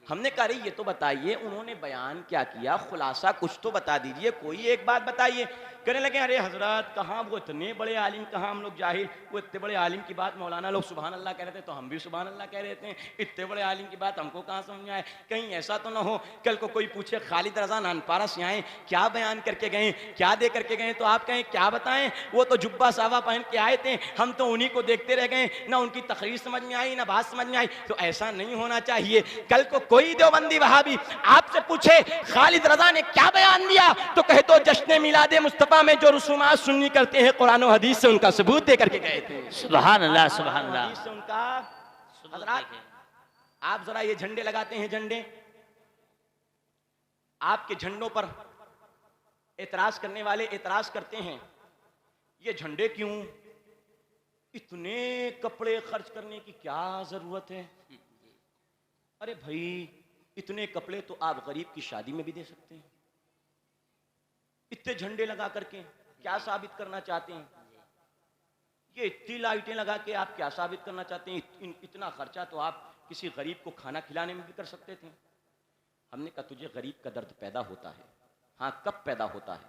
हमने कहा ये तो बताइए उन्होंने बयान क्या किया, खुलासा कुछ तो बता दीजिए, कोई एक बात बताइए। कहने लगे अरे हजरत कहाँ वो इतने बड़े आलिम, कहाँ हम लोग जाहिल, वो इतने बड़े आलिम की बात मौलाना लोग सुभान अल्लाह कह रहे थे तो हम भी सुभान अल्लाह कह रहे थे, इतने बड़े आलिम की बात हमको कहाँ समझ में आए? कहीं ऐसा तो ना हो कल को कोई पूछे खालिद रजा नानपारा से आए, क्या बयान करके गए, क्या दे करके गए, तो आप कहें क्या बताएं, वो तो जुब्बा सावा पहन के आए थे, हम तो उन्हीं को देखते रह गए, ना उनकी तकरीर समझ में आई ना बात समझ में आई। तो ऐसा नहीं होना चाहिए। कल को कोई देवबंदी वहाबी आपसे पूछे खालिद रजा ने क्या बयान दिया, तो कहे तो जश्न मिलादे मुस्तफा में जो रसूमात सुन्नी करते हैं कुरान और हदीस से उनका सबूत दे करके गए थे। सुभान अल्लाह सुभान अल्लाह। से उनका आप जरा ये झंडे लगाते हैं, झंडे आपके झंडों पर एतराज करने वाले एतराज करते हैं, ये झंडे क्यों, इतने कपड़े खर्च करने की क्या जरूरत है? अरे भाई इतने कपड़े तो आप गरीब की शादी में भी दे सकते हैं। इतने झंडे लगा करके क्या साबित करना चाहते हैं? ये इतनी लाइटें लगा के आप क्या साबित करना चाहते हैं? इतना खर्चा तो आप किसी गरीब को खाना खिलाने में भी कर सकते थे। हमने कहा तुझे गरीब का दर्द पैदा होता है। हाँ, कब पैदा होता है?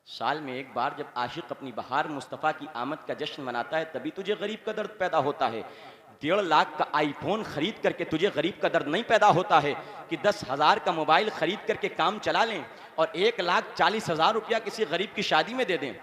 साल में एक बार जब आशिक अपनी बहार मुस्तफ़ा की आमद का जश्न मनाता है तभी तुझे गरीब का दर्द पैदा होता है। 1.5 लाख का आईफोन खरीद करके तुझे गरीब का दर्द नहीं पैदा होता है कि 10,000 का मोबाइल खरीद करके काम चला लें और 1,40,000 रुपया किसी गरीब की शादी में दे दें।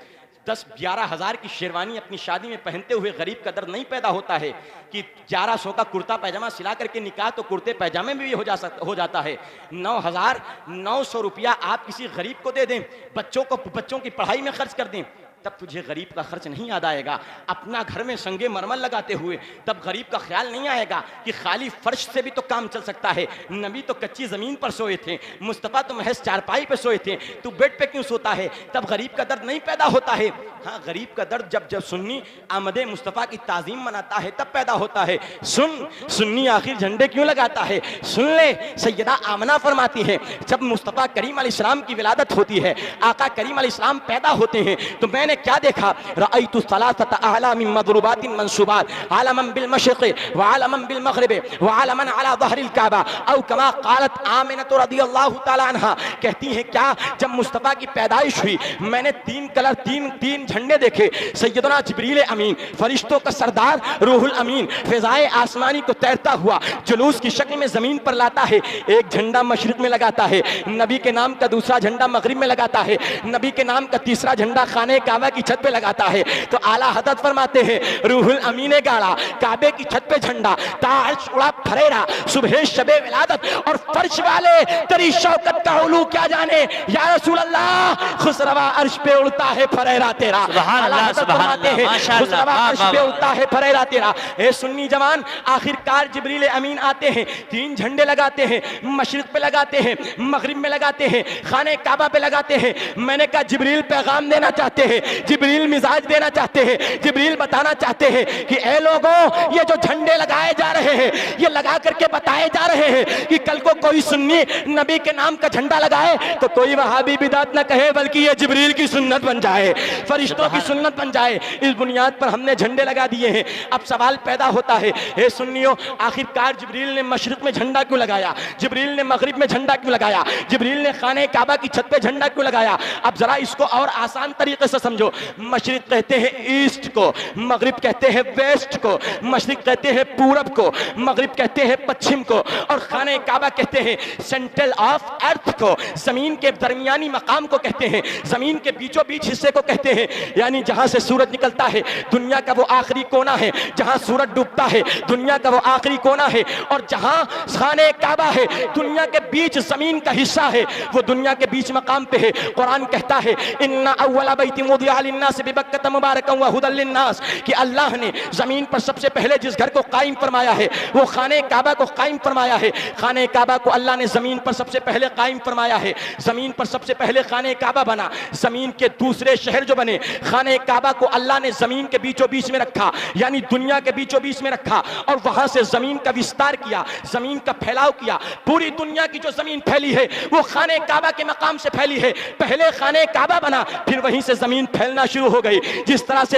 10-11 हज़ार की शेरवानी अपनी शादी में पहनते हुए गरीब का दर्द नहीं पैदा होता है कि 1100 का कुर्ता पैजामा सिला करके निकाह तो कुर्ते पैजामे में भी हो जाता है। 9,900 रुपया आप किसी गरीब को दे दें, बच्चों की पढ़ाई में खर्च कर दें, तब तुझे गरीब का खर्च नहीं याद आएगा। अपना घर में संगे मरमर लगाते हुए तब गरीब का ख्याल नहीं आएगा कि खाली फर्श से भी तो काम चल सकता है। नबी तो कच्ची ज़मीन पर सोए थे, मुस्तफ़ा तो महज चारपाई पे सोए थे, तू बेड पे क्यों सोता है? तब गरीब का दर्द नहीं पैदा होता है। हाँ, गरीब का दर्द जब जब सुन्नी आमदे मुस्तफ़ा की ताज़ीम मनाता है तब पैदा होता है। सुन्नी आखिर झंडे क्यों लगाता है? सुन ले, सैयदा आमना फरमाती है, जब मुस्तफ़ा करीम अलैहिस्सलाम की विलादत होती है, आका करीम अलैहिस्सलाम पैदा होते हैं, तो मैंने क्या देखा? रअयतु सलासत अअला मिन मदरूबातिन मंसूबात आलमन बिल मशरिक़ व आलमन बिल मग़रिब व आलमन अला ज़हरिल काबा औ कमा क़ालत आमिना रज़ियल्लाहु तआला अन्हा। कहती हैं क्या, जब मुस्तफ़ा की पैदाइश हुई मैंने तीन झंडे देखे। सैयदना जिब्रील अमीन, फरिश्तों का सरदार रूहुल अमीन, फ़िज़ाए आसमानी को तैरता हुआ जुलूस की शक्ल में ज़मीन पर लाता है। एक झंडा मशरिक़ में लगाता है, नबी के नाम का दूसरा झंडा मग़रिब में लगाता है, नबी के नाम का तीसरा झंडा खाने काबा की छत पे लगाता है। तो आला हज़रत फरमाते हैं, रूहुल अमीन ने गाड़ा काबे की छत पे झंडा, ताज उड़ा फरेरा, सुबह शबे विलादत और फर्श वाले तेरी शौकत का उलू क्या जाने या रसूल अल्लाह, खुसरवा अर्श पे उड़ता है फरेरा तेरा। सुभान अल्लाह, सुभान अल्लाह, माशाअल्लाह, खुसरवा अर्श पे उड़ता है फरेरा तेरा। ए सुन्नी जवान, आखिरकार जिब्रील अमीन आते हैं, तीन झंडे लगाते हैं, मशरिक़ पे लगाते हैं, मग़रिब में लगाते हैं, खाने काबा पे लगाते हैं। मैंने कहा जिब्रील पैगाम देना चाहते हैं, जिब्रील मिजाज देना चाहते हैं, जिब्रील बताना चाहते हैं कि ए लोगों, ये जो झंडे लगाए जा रहे हैं, ये लगा करके बताए जा रहे हैं कि कल को कोई सुन्नी नबी के नाम का झंडा लगाए तो कोई वहाबी बिदात न कहे, बल्कि ये जिब्रील की सुन्नत बन जाए, फरिश्तों की सुन्नत बन जाए। इस बुनियाद पर हमने झंडे लगा दिए हैं। अब सवाल पैदा होता है, ए सुन्नियों, आखिरकार जिब्रील ने मशरिक़ में झंडा क्यों लगाया? जिब्रील ने मग़रिब में झंडा क्यों लगाया? जिब्रील ने खाने काबा की छत पे झंडा क्यों लगाया? अब जरा इसको और आसान तरीके से समझो। मशरिक़ कहते हैं ईस्ट को, मग़रिब कहते हैं वेस्ट को, मशरिक़ कहते हैं पूरब को, मग़रिब कहते हैं पश्चिम को, और खाने काबा कहते हैं सेंट्रल ऑफ अर्थ को, जमीन के दरमियानी मकाम को कहते हैं, जमीन के बीचों बीच हिस्से को कहते हैं। यानी जहां से सूरज निकलता है दुनिया का वो आखिरी कोना है, जहां सूरज डूबता है दुनिया का वो आखिरी कोना है, और जहां खाने काबा है दुनिया के बीच जमीन का हिस्सा है, वो दुनिया के बीच मकाम पे है। कुरान कहता है इन्ना अव्वला बैति वुदिअ लिन्नास बिबक्कत मुबारकन व हुदल लिन्नास, कि अल्लाह ने जमीन पर सबसे पहले जिस घर को कायम फरमाया है वो खाने काबा को कायम फरमाया है। खाने काबा को अल्लाह ने जमीन पर सबसे पहले कायम फरमाया है, जमीन पर सबसे पहले खाने काबा बना। जमीन के दूसरे शहर जो बने, खाने काबा को अल्लाह ने जमीन के बीचों बीच में रखा, यानी दुनिया के बीचों बीच में रखा, और वहां से जमीन का विस्तार किया, जमीन का फैलाव किया। पूरी दुनिया की जो जमीन फैली है वो खाने काबा के मकाम से फैली है। पहले खाने काबा बना, फिर वहीं से जमीन फैलना शुरू हो गई। जिस तरह से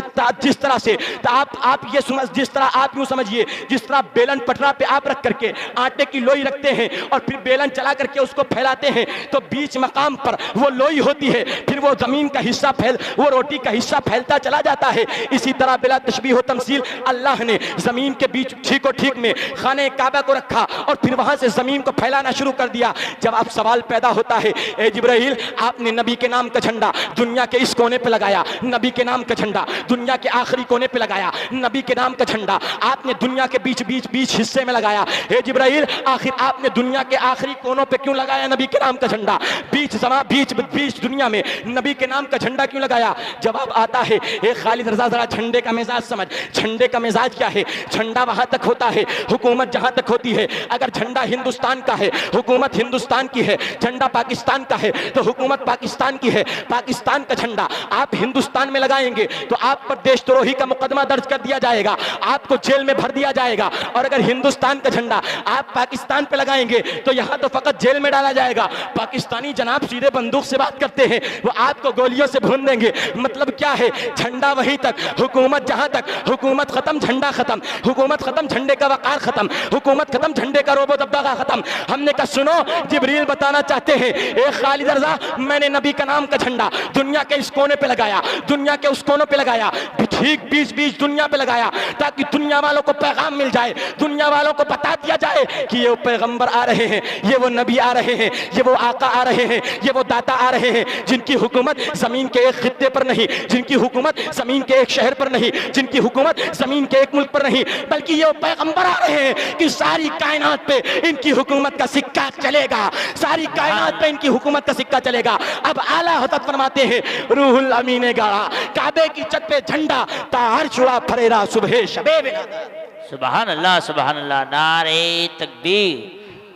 आप ये समझ, जिस तरह आप यूं समझिए, जिस तरह बेलन पटरा पे आप रख करके आटे की लोई रखते हैं और फिर बेलन चला करके उसको फैलाते हैं, तो बीच मकाम पर वो लोई होती है, फिर वो जमीन का हिस्सा वो रोटी का हिस्सा फैलता चला जाता है। इसी तरह बिला तशबीह व तमसील अल्लाह ने जमीन के बीच ठीक में खाने काबा को रखा और फिर वहां से जमीन को फैलाना शुरू कर दिया। जब आप सवाल पैदा होता है, ए जिब्राइल, आपने नबी के नाम का झंडा दुनिया के इस कोने पे लगाया, नबी के नाम का झंडा दुनिया के आखिरी कोने पे लगाया, नबी के नाम का झंडा आपने दुनिया के बीच हिस्से में लगाया। ए जिब्राइल, आखिर आपने दुनिया के आखिरी कोनों पे क्यों लगाया नबी के नाम का झंडा? बीच दुनिया में नबी के नाम का झंडा क्यों लगाया? जवाब आता है, ए खालिद रज़ा, जरा झंडे का मिजाज समझ। झंडे का मिजाज क्या है? झंडा वहां तक होता है, हुकूमत जहां तक होती है। अगर झंडा हिंदुस्तान का है, हुकूमत हिंदुस्तान की है, झंडा पाकिस्तान का है तो हुकूमत पाकिस्तान की है। पाकिस्तान का झंडा आप हिंदुस्तान में लगाएंगे तो आप पर देशद्रोही का मुकदमा दर्ज कर दिया जाएगा, आपको जेल में भर दिया जाएगा। और अगर हिंदुस्तान का झंडा आप पाकिस्तान पे लगाएंगे तो यहां तो फकत जेल में डाला जाएगा। पाकिस्तानी जनाब सीधे बंदूक से बात करते हैं, वो आपको गोलियों से भून देंगे। मतलब क्या है? झंडा वहीं तक, हुकूमत जहां तक, हुकूमत खत्म झंडा खत्म, हुकूमत खत्म झंडे का वकार खत्म, हुकूमत खत्म झंडे का रोबो दबदबा खत्म। हमने कहा सुनो, जिब्रील बताना चाहते हैं, ए खालिद रज़ा, मैंने नबी का नाम का झंडा दुनिया के इस कोने पे लगाया, दुनिया के उस कोनों पे लगाया, ठीक बीच दुनिया पे लगाया, ताकि दुनिया वालों को पैगाम मिल जाए, दुनिया वालों को बता दिया जाए कि ये वो पैगंबर आ रहे हैं, ये वो नबी आ रहे हैं, ये वो आका आ रहे हैं, ये वो दाता आ रहे हैं, जिनकी हुकूमत जमीन के एक खित्ते पर नहीं नहीं, जिनकी हुकूमत जमीन के एक शहर पर नहीं, जिनकी हुकूमत जमीन के एक मुल्क पर नहीं, बल्कि ये पैगंबर आ रहे हैं कि सारी कायनात पे इनकी हुकूमत का सिक्का चलेगा, सारी कायनात पे इनकी हुकूमत का सिक्का चलेगा। अब आला हज़रत फरमाते हैं रूहुल अमीन ने गाड़ा काबे की छत पे झंडा तार छुड़ा फरेरा सुबह शबे विलादत। सुभान अल्लाह सुभान अल्लाह। नारे तकबीर,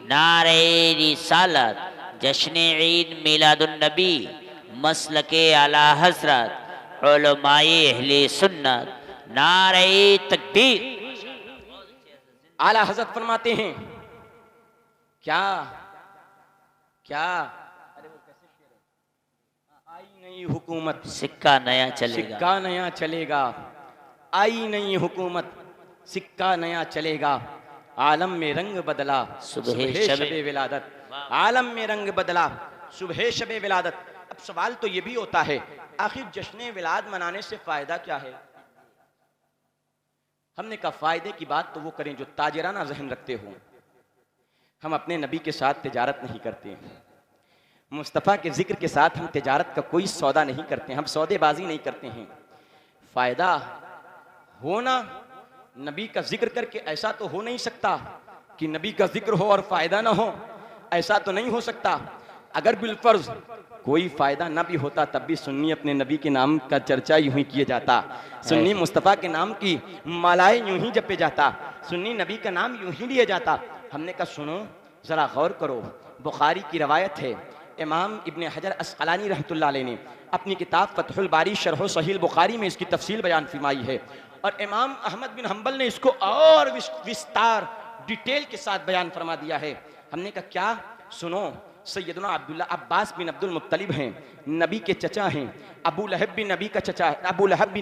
नारे रिसालत, जश्न ईद मिलादुन नबी, मसलके आला हजरत, उलमाए अहले सुन्नत, नारे तकबीर। आला हज़रत फरमाते हैं क्या क्या आई नई हुकूमत, सिक्का नया चलेगा, सिक्का नया चलेगा, आई नई हुकूमत, सिक्का नया चलेगा। आलम में रंग बदला सुबह शबे विलादत, आलम में रंग बदला सुबह शबे विलादत। अब सवाल तो ये भी होता है आखिर जश्न विलाद मनाने से फायदा क्या है? हमने कहा फायदे की बात तो वो करें जो ताजराना जहन रखते हो। हम अपने नबी के साथ तिजारत नहीं करते, मुस्तफ़ा के जिक्र के साथ हम तिजारत का कोई सौदा नहीं करते, हम सौदेबाजी नहीं करते हैं। फायदा होना नबी का जिक्र करके ऐसा तो हो नहीं सकता कि नबी का जिक्र हो और फायदा ना हो, ऐसा तो नहीं हो सकता। अगर बिलफर्ज कोई फायदा ना भी होता तब भी सुन्नी अपने नबी के नाम का चर्चा यूं ही किया जाता, सुन्नी मुस्तफ़ा के नाम की मालाएं यूं ही जपे जाता, सुन्नी नबी का नाम यूं ही लिया जाता। हमने कहा सुनो ज़रा गौर करो, बुखारी की रवायत है, इमाम इब्ने हजर अस्क़लानी रहमतुल्लाह अलैह ने अपनी किताब फ़तहुल बारी शरह सहीह बुखारी में इसकी तफसील बयान फरमाई है, और इमाम अहमद बिन हम्बल ने इसको और विस्तार डिटेल के साथ बयान फरमा दिया है। हमने कहा क्या? सुनो, सैयदना अब्दुल्ला अब्बास बिन अब्दुल मुत्तलिब हैं, नबी के चचा हैं, अबू लहब भी नबी का चचा है, अबू लहब भी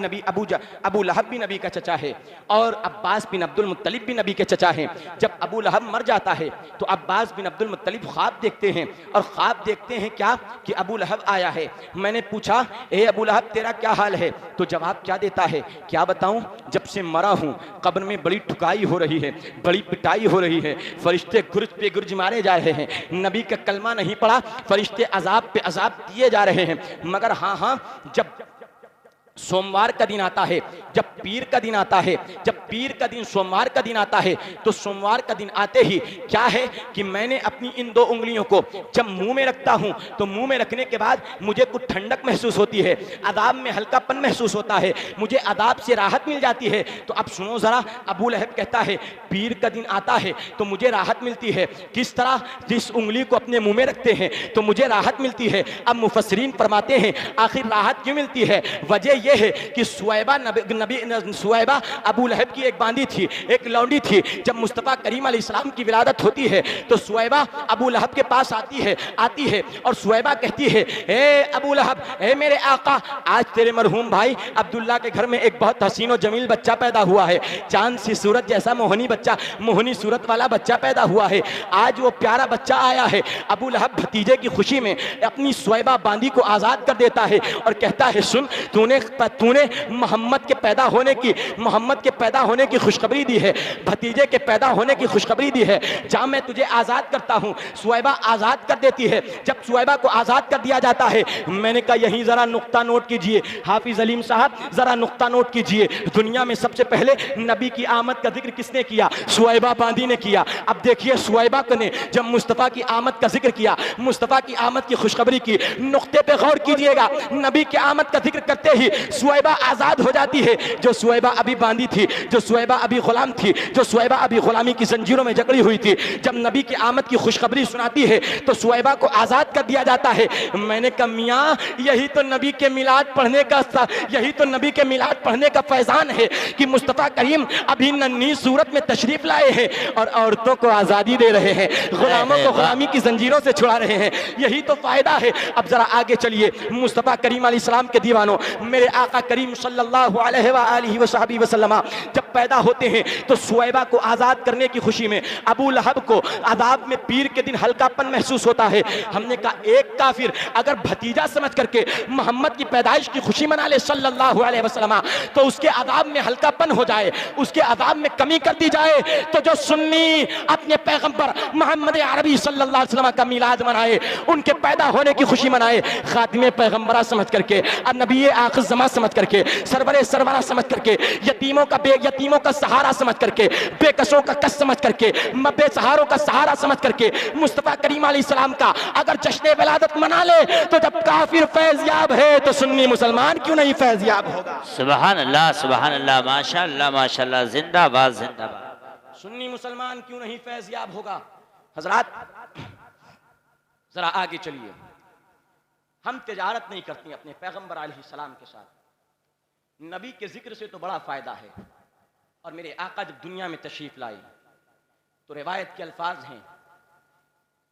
नबी का चचा है, और अब्बास बिन अब्दुल मुत्तलिब भी नबी के चचा हैं। जब अबू लहब मर जाता है तो अब्बास बिन अब्दुल मुत्तलिब ख्वाब देखते हैं, और ख्वाब देखते हैं क्या कि अबू लहब आया है। मैंने पूछा ए अबू लहब तेरा क्या हाल है? तो जवाब क्या देता है, क्या बताऊं, जब से मरा हूं कब्र में बड़ी ठुकाई हो रही है, बड़ी पिटाई हो रही है, फरिश्ते गुर्ज पे गुर्ज मारे जा रहे हैं, नबी का कलमा नहीं पड़ा, फरिश्ते अजाब पे अजाब दिए जा रहे हैं। मगर हाँ जब सोमवार का दिन आता है, जब पीर का दिन आता है, जब पीर का दिन सोमवार का दिन आता है, तो सोमवार का दिन आते ही क्या है कि मैंने अपनी इन दो उंगलियों को जब मुंह में रखता हूं तो मुंह में रखने के बाद मुझे कुछ ठंडक महसूस होती है, अदाब में हल्कापन महसूस होता है, मुझे अदाब से राहत मिल जाती है। तो अब सुनो ज़रा, अबू लहब कहता है पीर का दिन आता है तो मुझे राहत मिलती है। किस तरह? जिस उंगली को अपने मुंह में रखते हैं तो मुझे राहत मिलती है। अब मुफस्सिरीन फरमाते हैं आखिर राहत क्यों मिलती है? वजह यह है कि सुवैबा अबू लहब की एक बांदी थी, एक लौंडी थी। जब मुस्तफ़ा करीम अलैहिस्सलाम की विलादत होती है तो सुवैबा अबू लहब के पास आती है और सुवैबा कहती है ए अबू लहब, ए मेरे आका, आज तेरे मरहूम भाई अब्दुल्ला के घर में एक बहुत हसीन और जमील बच्चा पैदा हुआ है, चांद सी सूरत जैसा मोहनी सूरत वाला बच्चा पैदा हुआ है, आज वो प्यारा बच्चा आया है। अबू लहब भतीजे की खुशी में अपनी सुवैबा बांदी को आज़ाद कर देता है और कहता है सुन, तूने मोहम्मद के पैदा होने की खुशखबरी दी है, भतीजे के पैदा होने की खुशखबरी दी है, जा मैं तुझे आज़ाद करता हूँ। सुवैबा आज़ाद कर देती है। जब सुवैबा को आज़ाद कर दिया जाता है, मैंने कहा यहीं ज़रा नुक्ता नोट कीजिए हाफिज़ अलीम साहब, ज़रा नुक्ता नोट कीजिए। दुनिया में सबसे पहले नबी की आमद का जिक्र किसने किया? सुवैबा बांदी ने किया। अब देखिए सुवैबा ने जब मुस्तफ़ा की आमद का जिक्र किया, मुस्तफ़ा की आमद की खुशखबरी की, नुक्ते पे गौर कीजिएगा, नबी की आमद का जिक्र करते ही सुवैबा आज़ाद हो जाती है। जो सुवैबा अभी बांदी थी, जो सुवैबा अभी गुलाम थी, जो सुवैबा अभी गुलामी की जंजीरों में जकड़ी हुई थी, जब नबी की आमद की खुशखबरी सुनाती है तो सुवैबा को आज़ाद कर दिया जाता है। मैंने कहा मियाँ यही तो नबी के मिलाद पढ़ने का फैज़ान है कि मुस्तफ़ा करीम अभी नन्ही सूरत में तशरीफ लाए हैं और औरतों को आज़ादी दे रहे हैं, गुलामों को गुलामी की जंजीरों से छुड़ा रहे हैं। यही तो फ़ायदा है। अब ज़रा आगे चलिए, मुस्तफ़ा करीम अलैहिस्सलाम के दीवानों, मेरे आका करीम सल्लल्लाहु अलैहि वसल्लम जब जब पैदा होते हैं तो सुवैबा को आज़ाद करने की खुशी में, अबू लहब को अदाब में पीर के दिन हल्कापन महसूस होता है। हमने कहा एक काफिर अगर भतीजा समझ करके मोहम्मद की पैदाइश की खुशी मना ले सल्लल्लाहु अलैहि वसल्लम, तो उसके अदाब में हल्कापन हो जाए, उसके अदाब में कमी कर दी जाए, तो जो सुन्नी अपने पैगंबर मोहम्मद अरबी सल्लल्लाहु अलैहि वसल्लम का मिलाद मनाए, उनके पैदा होने की खुशी मनाए, खातिमे पैगंबरा समझ करके, अब नबी आखिर ज़मा समझ करके, सरवरे सरवरा समझ करके, यतीमों का सहारा समझ करके, बेकसों का कस समझ करके, बेसहारों का सहारा समझ करके मुस्तफा करीम अलैहिस्सलाम का अगर जश्न विलादत मना ले, तो जब काफिर फैज़याब है तो सुन्नी मुसलमान क्यों नहीं फैज़याब होगा? सुभान अल्लाह, माशाअल्लाह माशाअल्लाह, जिंदाबाद जिंदाबाद। सुन्नी मुसलमान क्यों नहीं फैज़याब होगा? हजरात जरा आगे चलिए। हम तिजारत नहीं करते अपने पैगंबर अलैहिस्सलाम के साथ, नबी के जिक्र से तो बड़ा फायदा है। और मेरे आका जब दुनिया में तशरीफ लाए तो रिवायत के अल्फाज हैं,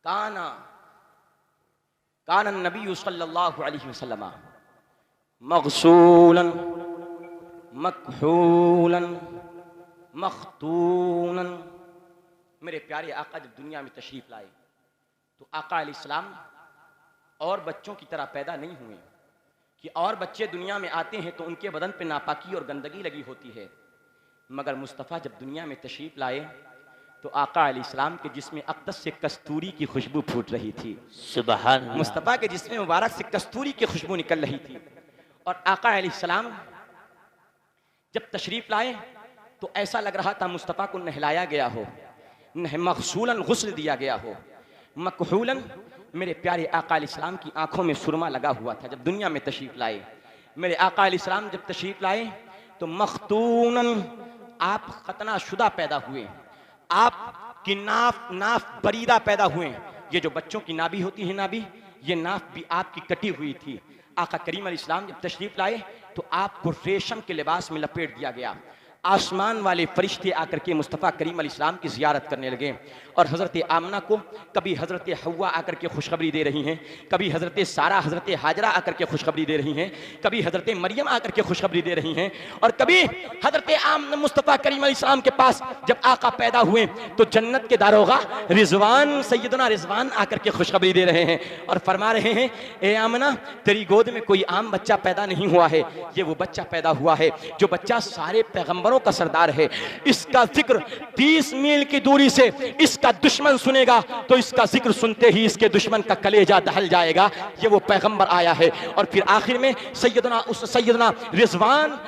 काना नबी सल्लल्लाहु अलैहि वसल्लम मग़सूलन मकहूलन मख्तूनन। मेरे प्यारे आका जब दुनिया में तशरीफ लाए तो आका अलैहिस्सलाम और बच्चों की तरह पैदा नहीं हुए कि और बच्चे दुनिया में आते हैं तो उनके बदन पे नापाकी और गंदगी लगी होती है, मगर मुस्तफ़ा जब दुनिया में तशरीफ लाए तो आका अलैहिस्सलाम के जिस्म अक़दस से कस्तूरी की खुशबू फूट रही थी। सुभान अल्लाह। मुस्तफ़ा के जिस्म मुबारक से कस्तूरी की खुशबू निकल रही थी। और आका अलैहिस्सलाम जब तशरीफ लाए तो ऐसा लग रहा था मुस्तफ़ा को नहलाया गया हो, मग़सूलन गुस्ल दिया गया हो, मकहूलन मेरे प्यारे आका अलैहिस्सलाम की आंखों में सुरमा लगा हुआ था। जब दुनिया में तशरीफ लाए मेरे आका अलैहिस्सलाम जब तशरीफ लाए तो मख्तूनन, आप खतना शुदा पैदा हुए, आपकी नाफ बरीदा पैदा हुए। ये जो बच्चों की नाभि होती है, नाभि, ये नाफ भी आपकी कटी हुई थी। आका करीम अलैहिस्सलाम जब तशरीफ लाए तो आपको रेशम के लिबास में लपेट दिया गया। आसमान वाले फरिश्ते आकर के मुस्तफ़ा करीम अलैहिस्सलाम की ज़ियारत करने लगे। और हज़रत आमना को कभी हज़रत हव्वा आकर के खुशखबरी दे रही हैं, कभी हज़रत सारा हज़रत हाजरा आकर के खुशखबरी दे रही हैं, कभी हज़रत मरियम आकर के खुशखबरी दे रही हैं, और कभी हज़रत मुस्तफ़ा करीम अलैहिस्सलाम के पास जब आका पैदा हुए तो जन्नत के दारोगा रिजवान सैयदना रिजवान आकर के खुशखबरी दे रहे हैं और फरमा रहे हैं, ए आमना तेरी गोद में कोई आम बच्चा पैदा नहीं हुआ है, ये वो बच्चा पैदा हुआ है जो बच्चा सारे पैगंबरों का सरदार है। इसका जिक्र 30 मील की दूरी से इसका दुश्मन सुनेगा तो इसका जिक्र सुनते ही इसके दुश्मन का कलेजा दहल जाएगा, ये वो पैगंबर आया है। और फिर आखिर में सैयदना रिजवान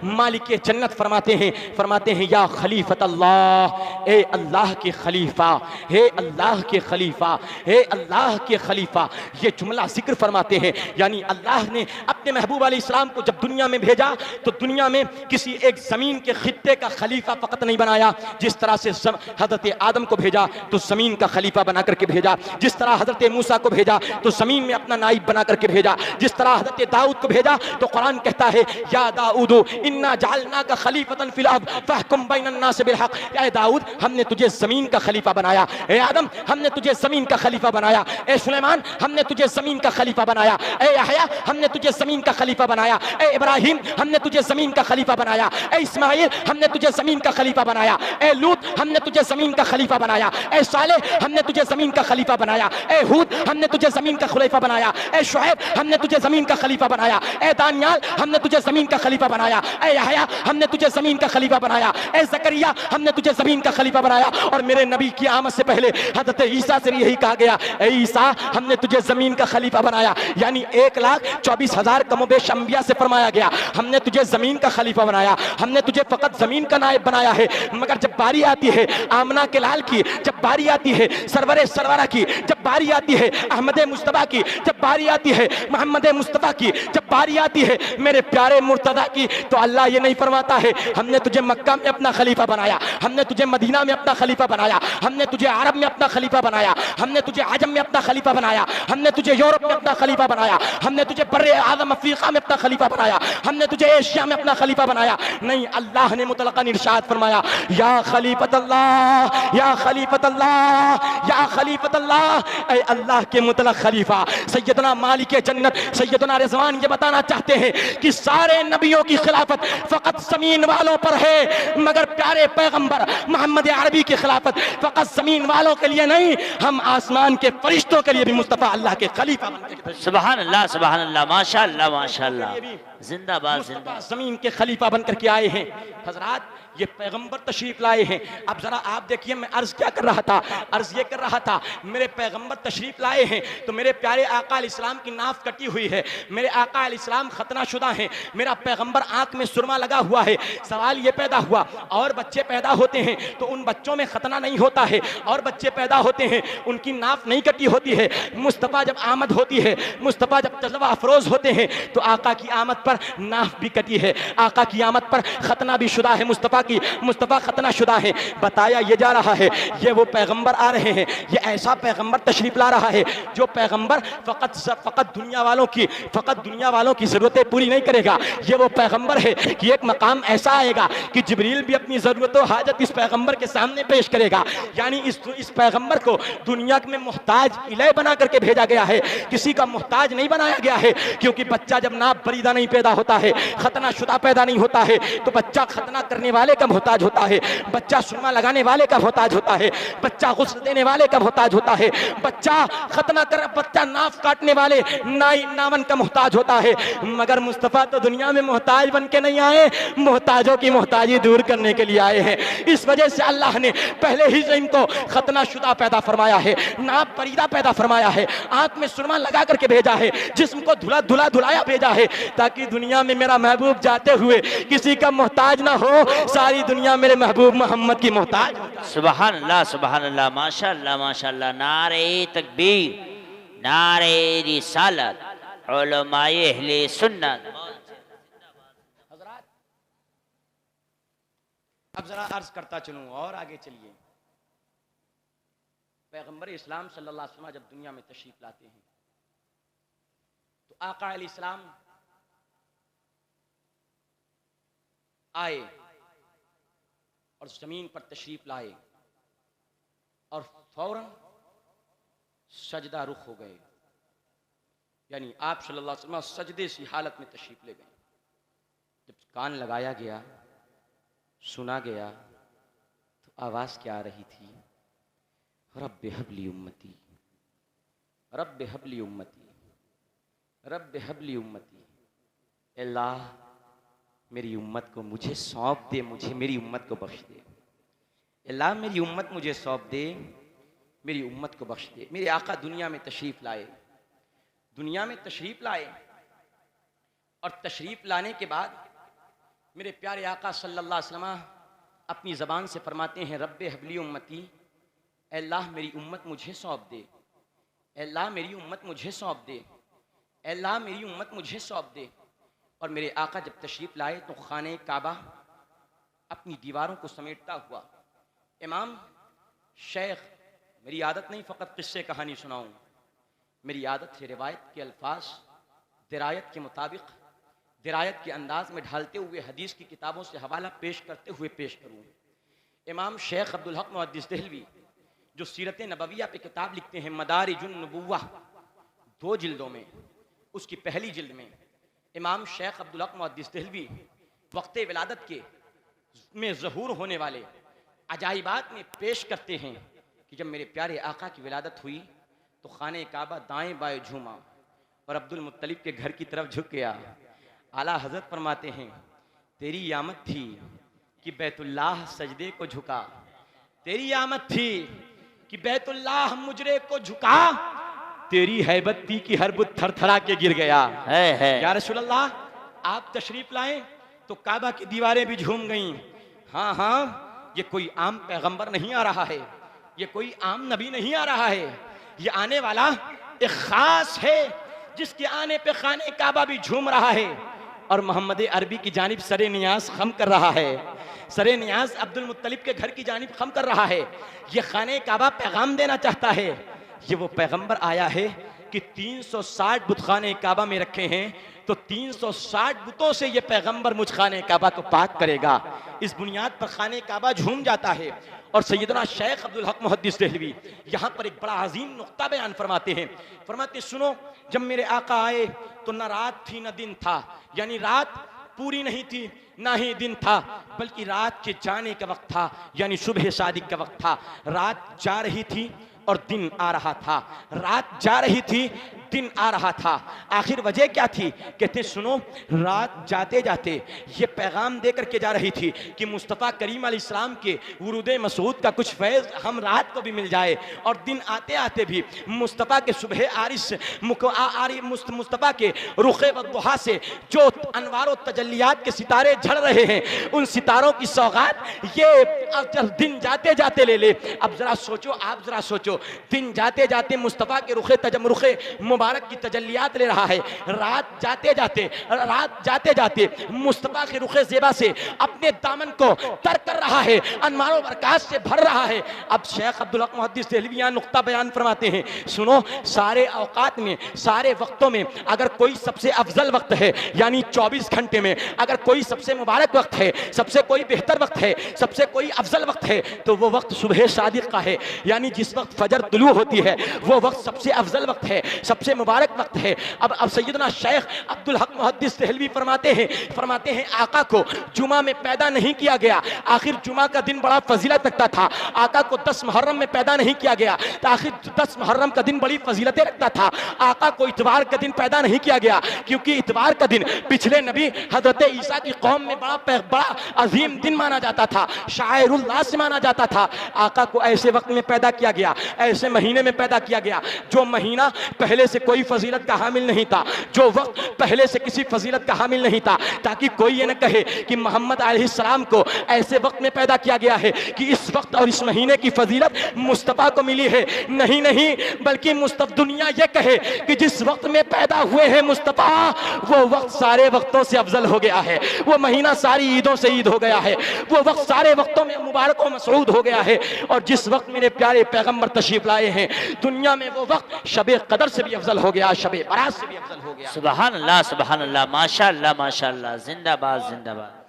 मालिक जन्नत फरमाते हैं या खलीफत अल्लाह, ए अल्लाह के खलीफा, हे अल्लाह के खलीफा, हे अल्लाह के खलीफा। ये जुमला जिक्र फरमाते हैं, यानी अल्लाह ने अपने महबूब अलैहिस्सलाम को जब दुनिया में भेजा तो दुनिया में किसी एक जमीन के खित्ते का खलीफा फकत नहीं बनाया, जिस तरह से हजरत आदम को भेजा तो जमीन का खलीफा बना करके भेजा, जिस तरह हजरत मूसा को भेजा तो जमीन में अपना नाइब बना करके भेजा, जिस तरह हजरत दाऊद को भेजा तो कुरान कहता है या दाऊद इन्ना जअलनाका खलीफतन फिल अर्द फहकुम बैनन नास बिल हक। या दाऊद हमने तुझे जमीन का खलीफा बनाया, ए आदम हमने तुझे जमीन का खलीफा बनाया, ए सुलेमान हमने तुझे जमीन का खलीफा बनाया, ए यहया हमने तुझे जमीन का खलीफा बनाया, ए इब्राहिम हमने तुझे जमीन का खलीफा बनाया, ए इस्माइल हमने तुझे जमीन का खलीफा बनाया, ए लूत हमने तुझे जमीन का खलीफा बनाया, ए सालेह हमने तुझे जमीन का खलीफा बनाया, ए हूद हमने तुझे जमीन का खलीफा बनाया, ए शुएब हमने तुझे जमीन का खलीफा बनाया, ए दानियाल हमने तुझे जमीन का खलीफा बनाया, ए यहया हमने तुझे जमीन का खलीफा बनाया, ए जकरिया हमने तुझे जमीन का खलीफा बनाया। और मेरे नबी की आमद से पहले हजरत ईसा से भी यही कहा गया, ए ईसा हमने तुझे जमीन का खलीफा बनाया। यानी 1,24,000 कमोबेश अंबिया से फरमाया गया हमने तुझे जमीन का खलीफा बनाया, हमने तुझे फकत जमीन का नायब बनाया है। मगर जब बारी आती है आमना के लाल की, जब बारी आती है सरवरे सरवरा की, जब बारी आती है अहमद मुस्तफा की, जब बारी आती है मोहम्मद मुस्तफा की, जब बारी आती है मेरे प्यारे मुर्तदा की, तो अल्लाह ये नहीं फरमाता है हमने तुझे मक्का में अपना खलीफा बनाया, हमने तुझे मदीना में अपना खलीफा बनाया, हमने तुझे अरब में अपना खलीफा बनाया, हमने तुझे आजम में अपना खलीफा बनाया, हमने तुझे यूरोप में अपना खलीफा बनाया, हमने तुझे बर्रे आज़म अफ्रीका में अपना खलीफा बनाया, हमने तुझे एशिया में अपना खलीफा बनाया। नहीं, अल्लाह ने मुतलकन इरशाद फरमाया या खलीफत अल्लाह, या खलीफत खलीफतल्लाह या खलीफतल्लाह, ऐ अल्लाह के मुतलक खलीफा। सैयदना मालिक जन्नत सैयदना रिजवान ये बताना चाहते हैं कि सारे नबियों की खिलाफत फकत जमीन वालों पर है, मगर प्यारे पैगंबर मोहम्मद अरबी की खिलाफत फकत जमीन वालों के लिए नहीं, हम आसमान के फरिश्तों के लिए भी मुस्तफा अल्लाह के खलीफा बनकर सुभान अल्लाह, माशाअल्लाह माशाअल्लाह, जिंदाबाद जिंदाबाद। जमीन के खलीफा बनकर के आए हैं। हजरात ये पैगंबर तशरीफ लाए हैं। अब जरा आप देखिए, मैं अर्ज क्या कर रहा था, अर्ज ये कर रहा था, मेरे पैगंबर तशरीफ लाए हैं तो मेरे प्यारे आका इस्लाम की नाफ कटी हुई है, मेरे आका इस्लाम खतना शुदा हैं, मेरा पैगंबर आंख में सुरमा लगा हुआ है। सवाल ये पैदा हुआ, और बच्चे पैदा होते हैं तो उन बच्चों में खतना नहीं होता है, और बच्चे पैदा होते हैं उनकी नाफ नहीं कटी होती है। मुस्तफ़ा जब आमद होती है, मुस्तफ़ा जब जज्बा अफरोज होते हैं तो आका की आमद पर नाफ भी कटी है, आका की आमद पर खतना भी शुदा है, मुस्तफ़ा की मुस्तफ़ा खतना शुदा है। बताया ये जा रहा है ये वो पैगंबर आ रहे हैं, ये ऐसा पैगंबर तशरीफ ला रहा है जो पैगंबर फकत दुनिया वालों की जरूरतें पूरी नहीं करेगा। ये वो पैगंबर है कि एक मकाम ऐसा आएगा कि जिब्रील भी अपनी जरूरत हाजत इस पैगंबर के सामने पेश करेगा। यानी इस पैगंबर को दुनिया में मोहताज इलाह बना करके भेजा गया है, किसी का मोहताज नहीं बनाया गया है। क्योंकि बच्चा जब नाप बरीदा नहीं पैदा होता है, खतना शुदा पैदा नहीं होता है, तो बच्चा खतना करने वाले का मोहताज होता है, बच्चा सुरमा लगाने वाले का मोहताज होता है, बच्चा गुस्ल देने वाले का मोहताज होता है, बच्चा नाफ काटने वाले नावन का मोहताज होता है। मगर मुस्तफ़ा तो दुनिया में मोहताज बन के नहीं आए, मोहताजों की मोहताजी दूर करने के लिए आए हैं। इस वजह से अल्लाह ने पहले ही से इनको खतना शुदा पैदा फरमाया है, नाप बरीदा पैदा फरमाया है, आंख में सुरमा लगा करके भेजा है, जिस्म को धुलाया भेजा है, ताकि दुनिया में मेरा महबूब जाते हुए किसी का मोहताज ना हो, सारी दुनिया मेरे महबूब मोहम्मद की मोहताज। सुभान अल्लाह, माशाअल्लाह माशाअल्लाह। नारे तकबीर, नारे रिसालत, उलमाए अहले सुन्नत। अब जरा अर्ज करता चलूं और आगे चलिए। पैगंबर इस्लाम सल्लल्लाहु अलैहि वसल्लम जब दुनिया में तशरीफ लाते हैं तो आका इस्लाम आए और जमीन पर तशरीफ लाए और फौरन सजदा रुख हो गए। यानी आप सल्लल्लाहु अलैहि वसल्लम सजदे सी हालत में तशरीफ ले गए। जब कान लगाया गया, सुना गया, तो आवाज क्या आ रही थी? रब्बे हबली उम्मती, रब्बे हबली उम्मती, रब्बे हबली उम्मती। अल्लाह मेरी उम्मत को मुझे सौंप दे, मुझे मेरी उम्मत को बख्श दे। अल्लाह मेरी उम्मत मुझे सौंप दे, मेरी उम्मत को बख्श दे। मेरे आका दुनिया में तशरीफ लाए, दुनिया में तशरीफ लाए और तशरीफ लाने के बाद मेरे प्यारे आका सल्लल्लाहु अलैहि वसल्लम अपनी ज़बान से फरमाते हैं, रब्बे हबली उम्मती, अल्लाह मेरी उम्मत मुझे सौंप दे, अल्लाह मेरी उम्मत मुझे सौंप दे, अल्लाह मेरी उम्मत मुझे सौंप दे। और मेरे आका जब तशरीफ़ लाए तो खाने काबा अपनी दीवारों को समेटता हुआ, इमाम शेख, मेरी आदत नहीं फ़कत किस्से कहानी सुनाऊँ, मेरी आदत है रिवायत के अल्फाज दिरायत के मुताबिक, दिरायत के अंदाज में ढालते हुए हदीस की किताबों से हवाला पेश करते हुए पेश करूँ। इमाम शेख अब्दुल हक मुहद्दिस देहलवी जो सीरत नबविया पे किताब लिखते हैं मदारिजुन नबुव्वा, 2 जिल्दों में, उसकी पहली जिल्द में इमाम शेख अब्दुल हक मुहद्दिस देहलवी वक्त विलादत के में ज़हूर होने वाले अजाइबात में पेश करते हैं कि जब मेरे प्यारे आका की विलादत हुई तो खाने काबा दाएं बाएं झूमा और अब्दुल मुत्तलिब के घर की तरफ झुक गया। आला हजरत फरमाते हैं, तेरी आमद थी कि बैतुल्लाह सजदे को झुका, तेरी आमद थी कि बैतुल्लाह मुजरे को झुका, तेरी हैबत थी कि हर बुत थरथरा के गिर गया है। या रसूल अल्लाह, आप तशरीफ लाए तो काबा की दीवारें भी झूम गईं। हाँ हाँ, ये कोई आम पैगंबर नहीं आ रहा है, ये कोई आम नबी नहीं आ रहा है, ये आने वाला एक खास है जिसके आने पे खाने काबा भी झूम रहा है और मोहम्मद अरबी की जानिब सरे नियाज खम कर रहा है, सरे नियाज अब्दुल मुत्तलिब के घर की जानिब खम कर रहा है। ये खाने काबा पैगाम देना चाहता है। ये वो पैगंबर आया है कि 360 बुतखाने काबा में रखे हैं, तो 360 बुतों से ये पैगंबर मुझ खाने काबा को पाक करेगा। इस बुनियाद पर खाने काबा झूम जाता है। और सैयदना शेख अब्दुल हक मुहद्दिस देहलवी यहाँ पर एक बड़ा अजीम नुक्ता बयान फरमाते हैं। फरमाते सुनो, जब मेरे आका आए तो न रात थी न दिन था, यानी रात पूरी नहीं थी ना ही दिन था, बल्कि रात के जाने का वक्त था, यानी सुबह सादिक का वक्त था। रात जा रही थी और दिन आ रहा था, रात जा रही थी दिन आ रहा था। आखिर वजह क्या थी? कहते सुनो, रात जाते जाते ये पैगाम देकर के जा रही थी कि मुस्तफ़ा करीम अलैहिस्सलाम के वुरूद मसूद का कुछ फैज़ हम रात को भी मिल जाए, और दिन आते आते भी मुस्तफ़ा के सुबह आरिश मुस्तफ़ा के रुखे वद्दुहा से जो अनवार व तजल्लियात के सितारे झड़ रहे हैं, उन सितारों की सौगात ये जब दिन जाते जाते ले ले। अब जरा सोचो, आप जरा सोचो, दिन जाते जाते मुस्तफ़ा के रुखे मुबारक की तजल्लियात ले रहा है, रात जाते जाते मुस्तफ़ा के रुखे ज़ेबा से अपने दामन को तर कर रहा है, अनवारों बरकात से भर रहा है। अब शेख अब्दुल हक मुहद्दिस देहलवी यहाँ नुक्ता बयान फरमाते हैं, सुनो, सारे औकात में, सारे वक्तों में अगर कोई सबसे अफजल वक्त है, यानी 24 घंटे में अगर कोई सबसे मुबारक वक्त है, सबसे कोई बेहतर वक्त है, सबसे कोई अफजल वक्त है, तो वो वक्त सुबह सादिक का है, यानी जिस वक्त फजर तुलू होती है वो वक्त सबसे अफजल वक्त है, सबसे मुबारक वक्त है। अब सैयदना शेख अब्दुल हक मुहद्दिस देहलवी फरमाते हैं आका को जुमा में पैदा नहीं किया गया, आखिर जुमा का दिन बड़ा फजीलत रखता था। आका को 10 मुहर्रम में पैदा नहीं किया गया, तो आखिर 10 मुहर्रम का दिन बड़ी फजीलतें रखता था। आका को इतवार का दिन पैदा नहीं किया गया, क्योंकि इतवार का दिन पिछले नबी हजरत ईसा की कौम में बड़ा अजीम दिन माना जाता था, शायरुल्लाह से माना जाता था। आका को ऐसे वक्त में पैदा किया गया, ऐसे महीने में पैदा किया गया जो महीना पहले से कोई फजीलत का हामिल नहीं था, जो वक्त पहले से किसी फजीलत का हामिल नहीं था, ताकि कोई ये न कहे कि मोहम्मद अलैहिस्सलाम को ऐसे वक्त में पैदा किया गया है कि इस वक्त और इस महीने की फजीलत मुस्तफ़ा को मिली है। नहीं नहीं, बल्कि दुनिया ये कहे कि जिस वक्त में पैदा हुए हैं मुस्तफ़ा, वो वक्त सारे वक्तों से अफजल हो गया है, वो महीना सारी ईदों से ईद हो गया है, वो वक्त सारे वक्तों में मुबारक व मसऊद हो गया है। और जिस वक्त मेरे प्यारे पैगंबर तशरीफ लाए हैं दुनिया में, वो वक्त शबे कदर से भी अफजल हो गया, शबे बारात से भी अफजल हो गया। सुभान अल्लाह, सुभान अल्लाह, माशा अल्लाह, माशा अल्लाह, जिंदाबाद जिंदाबाद।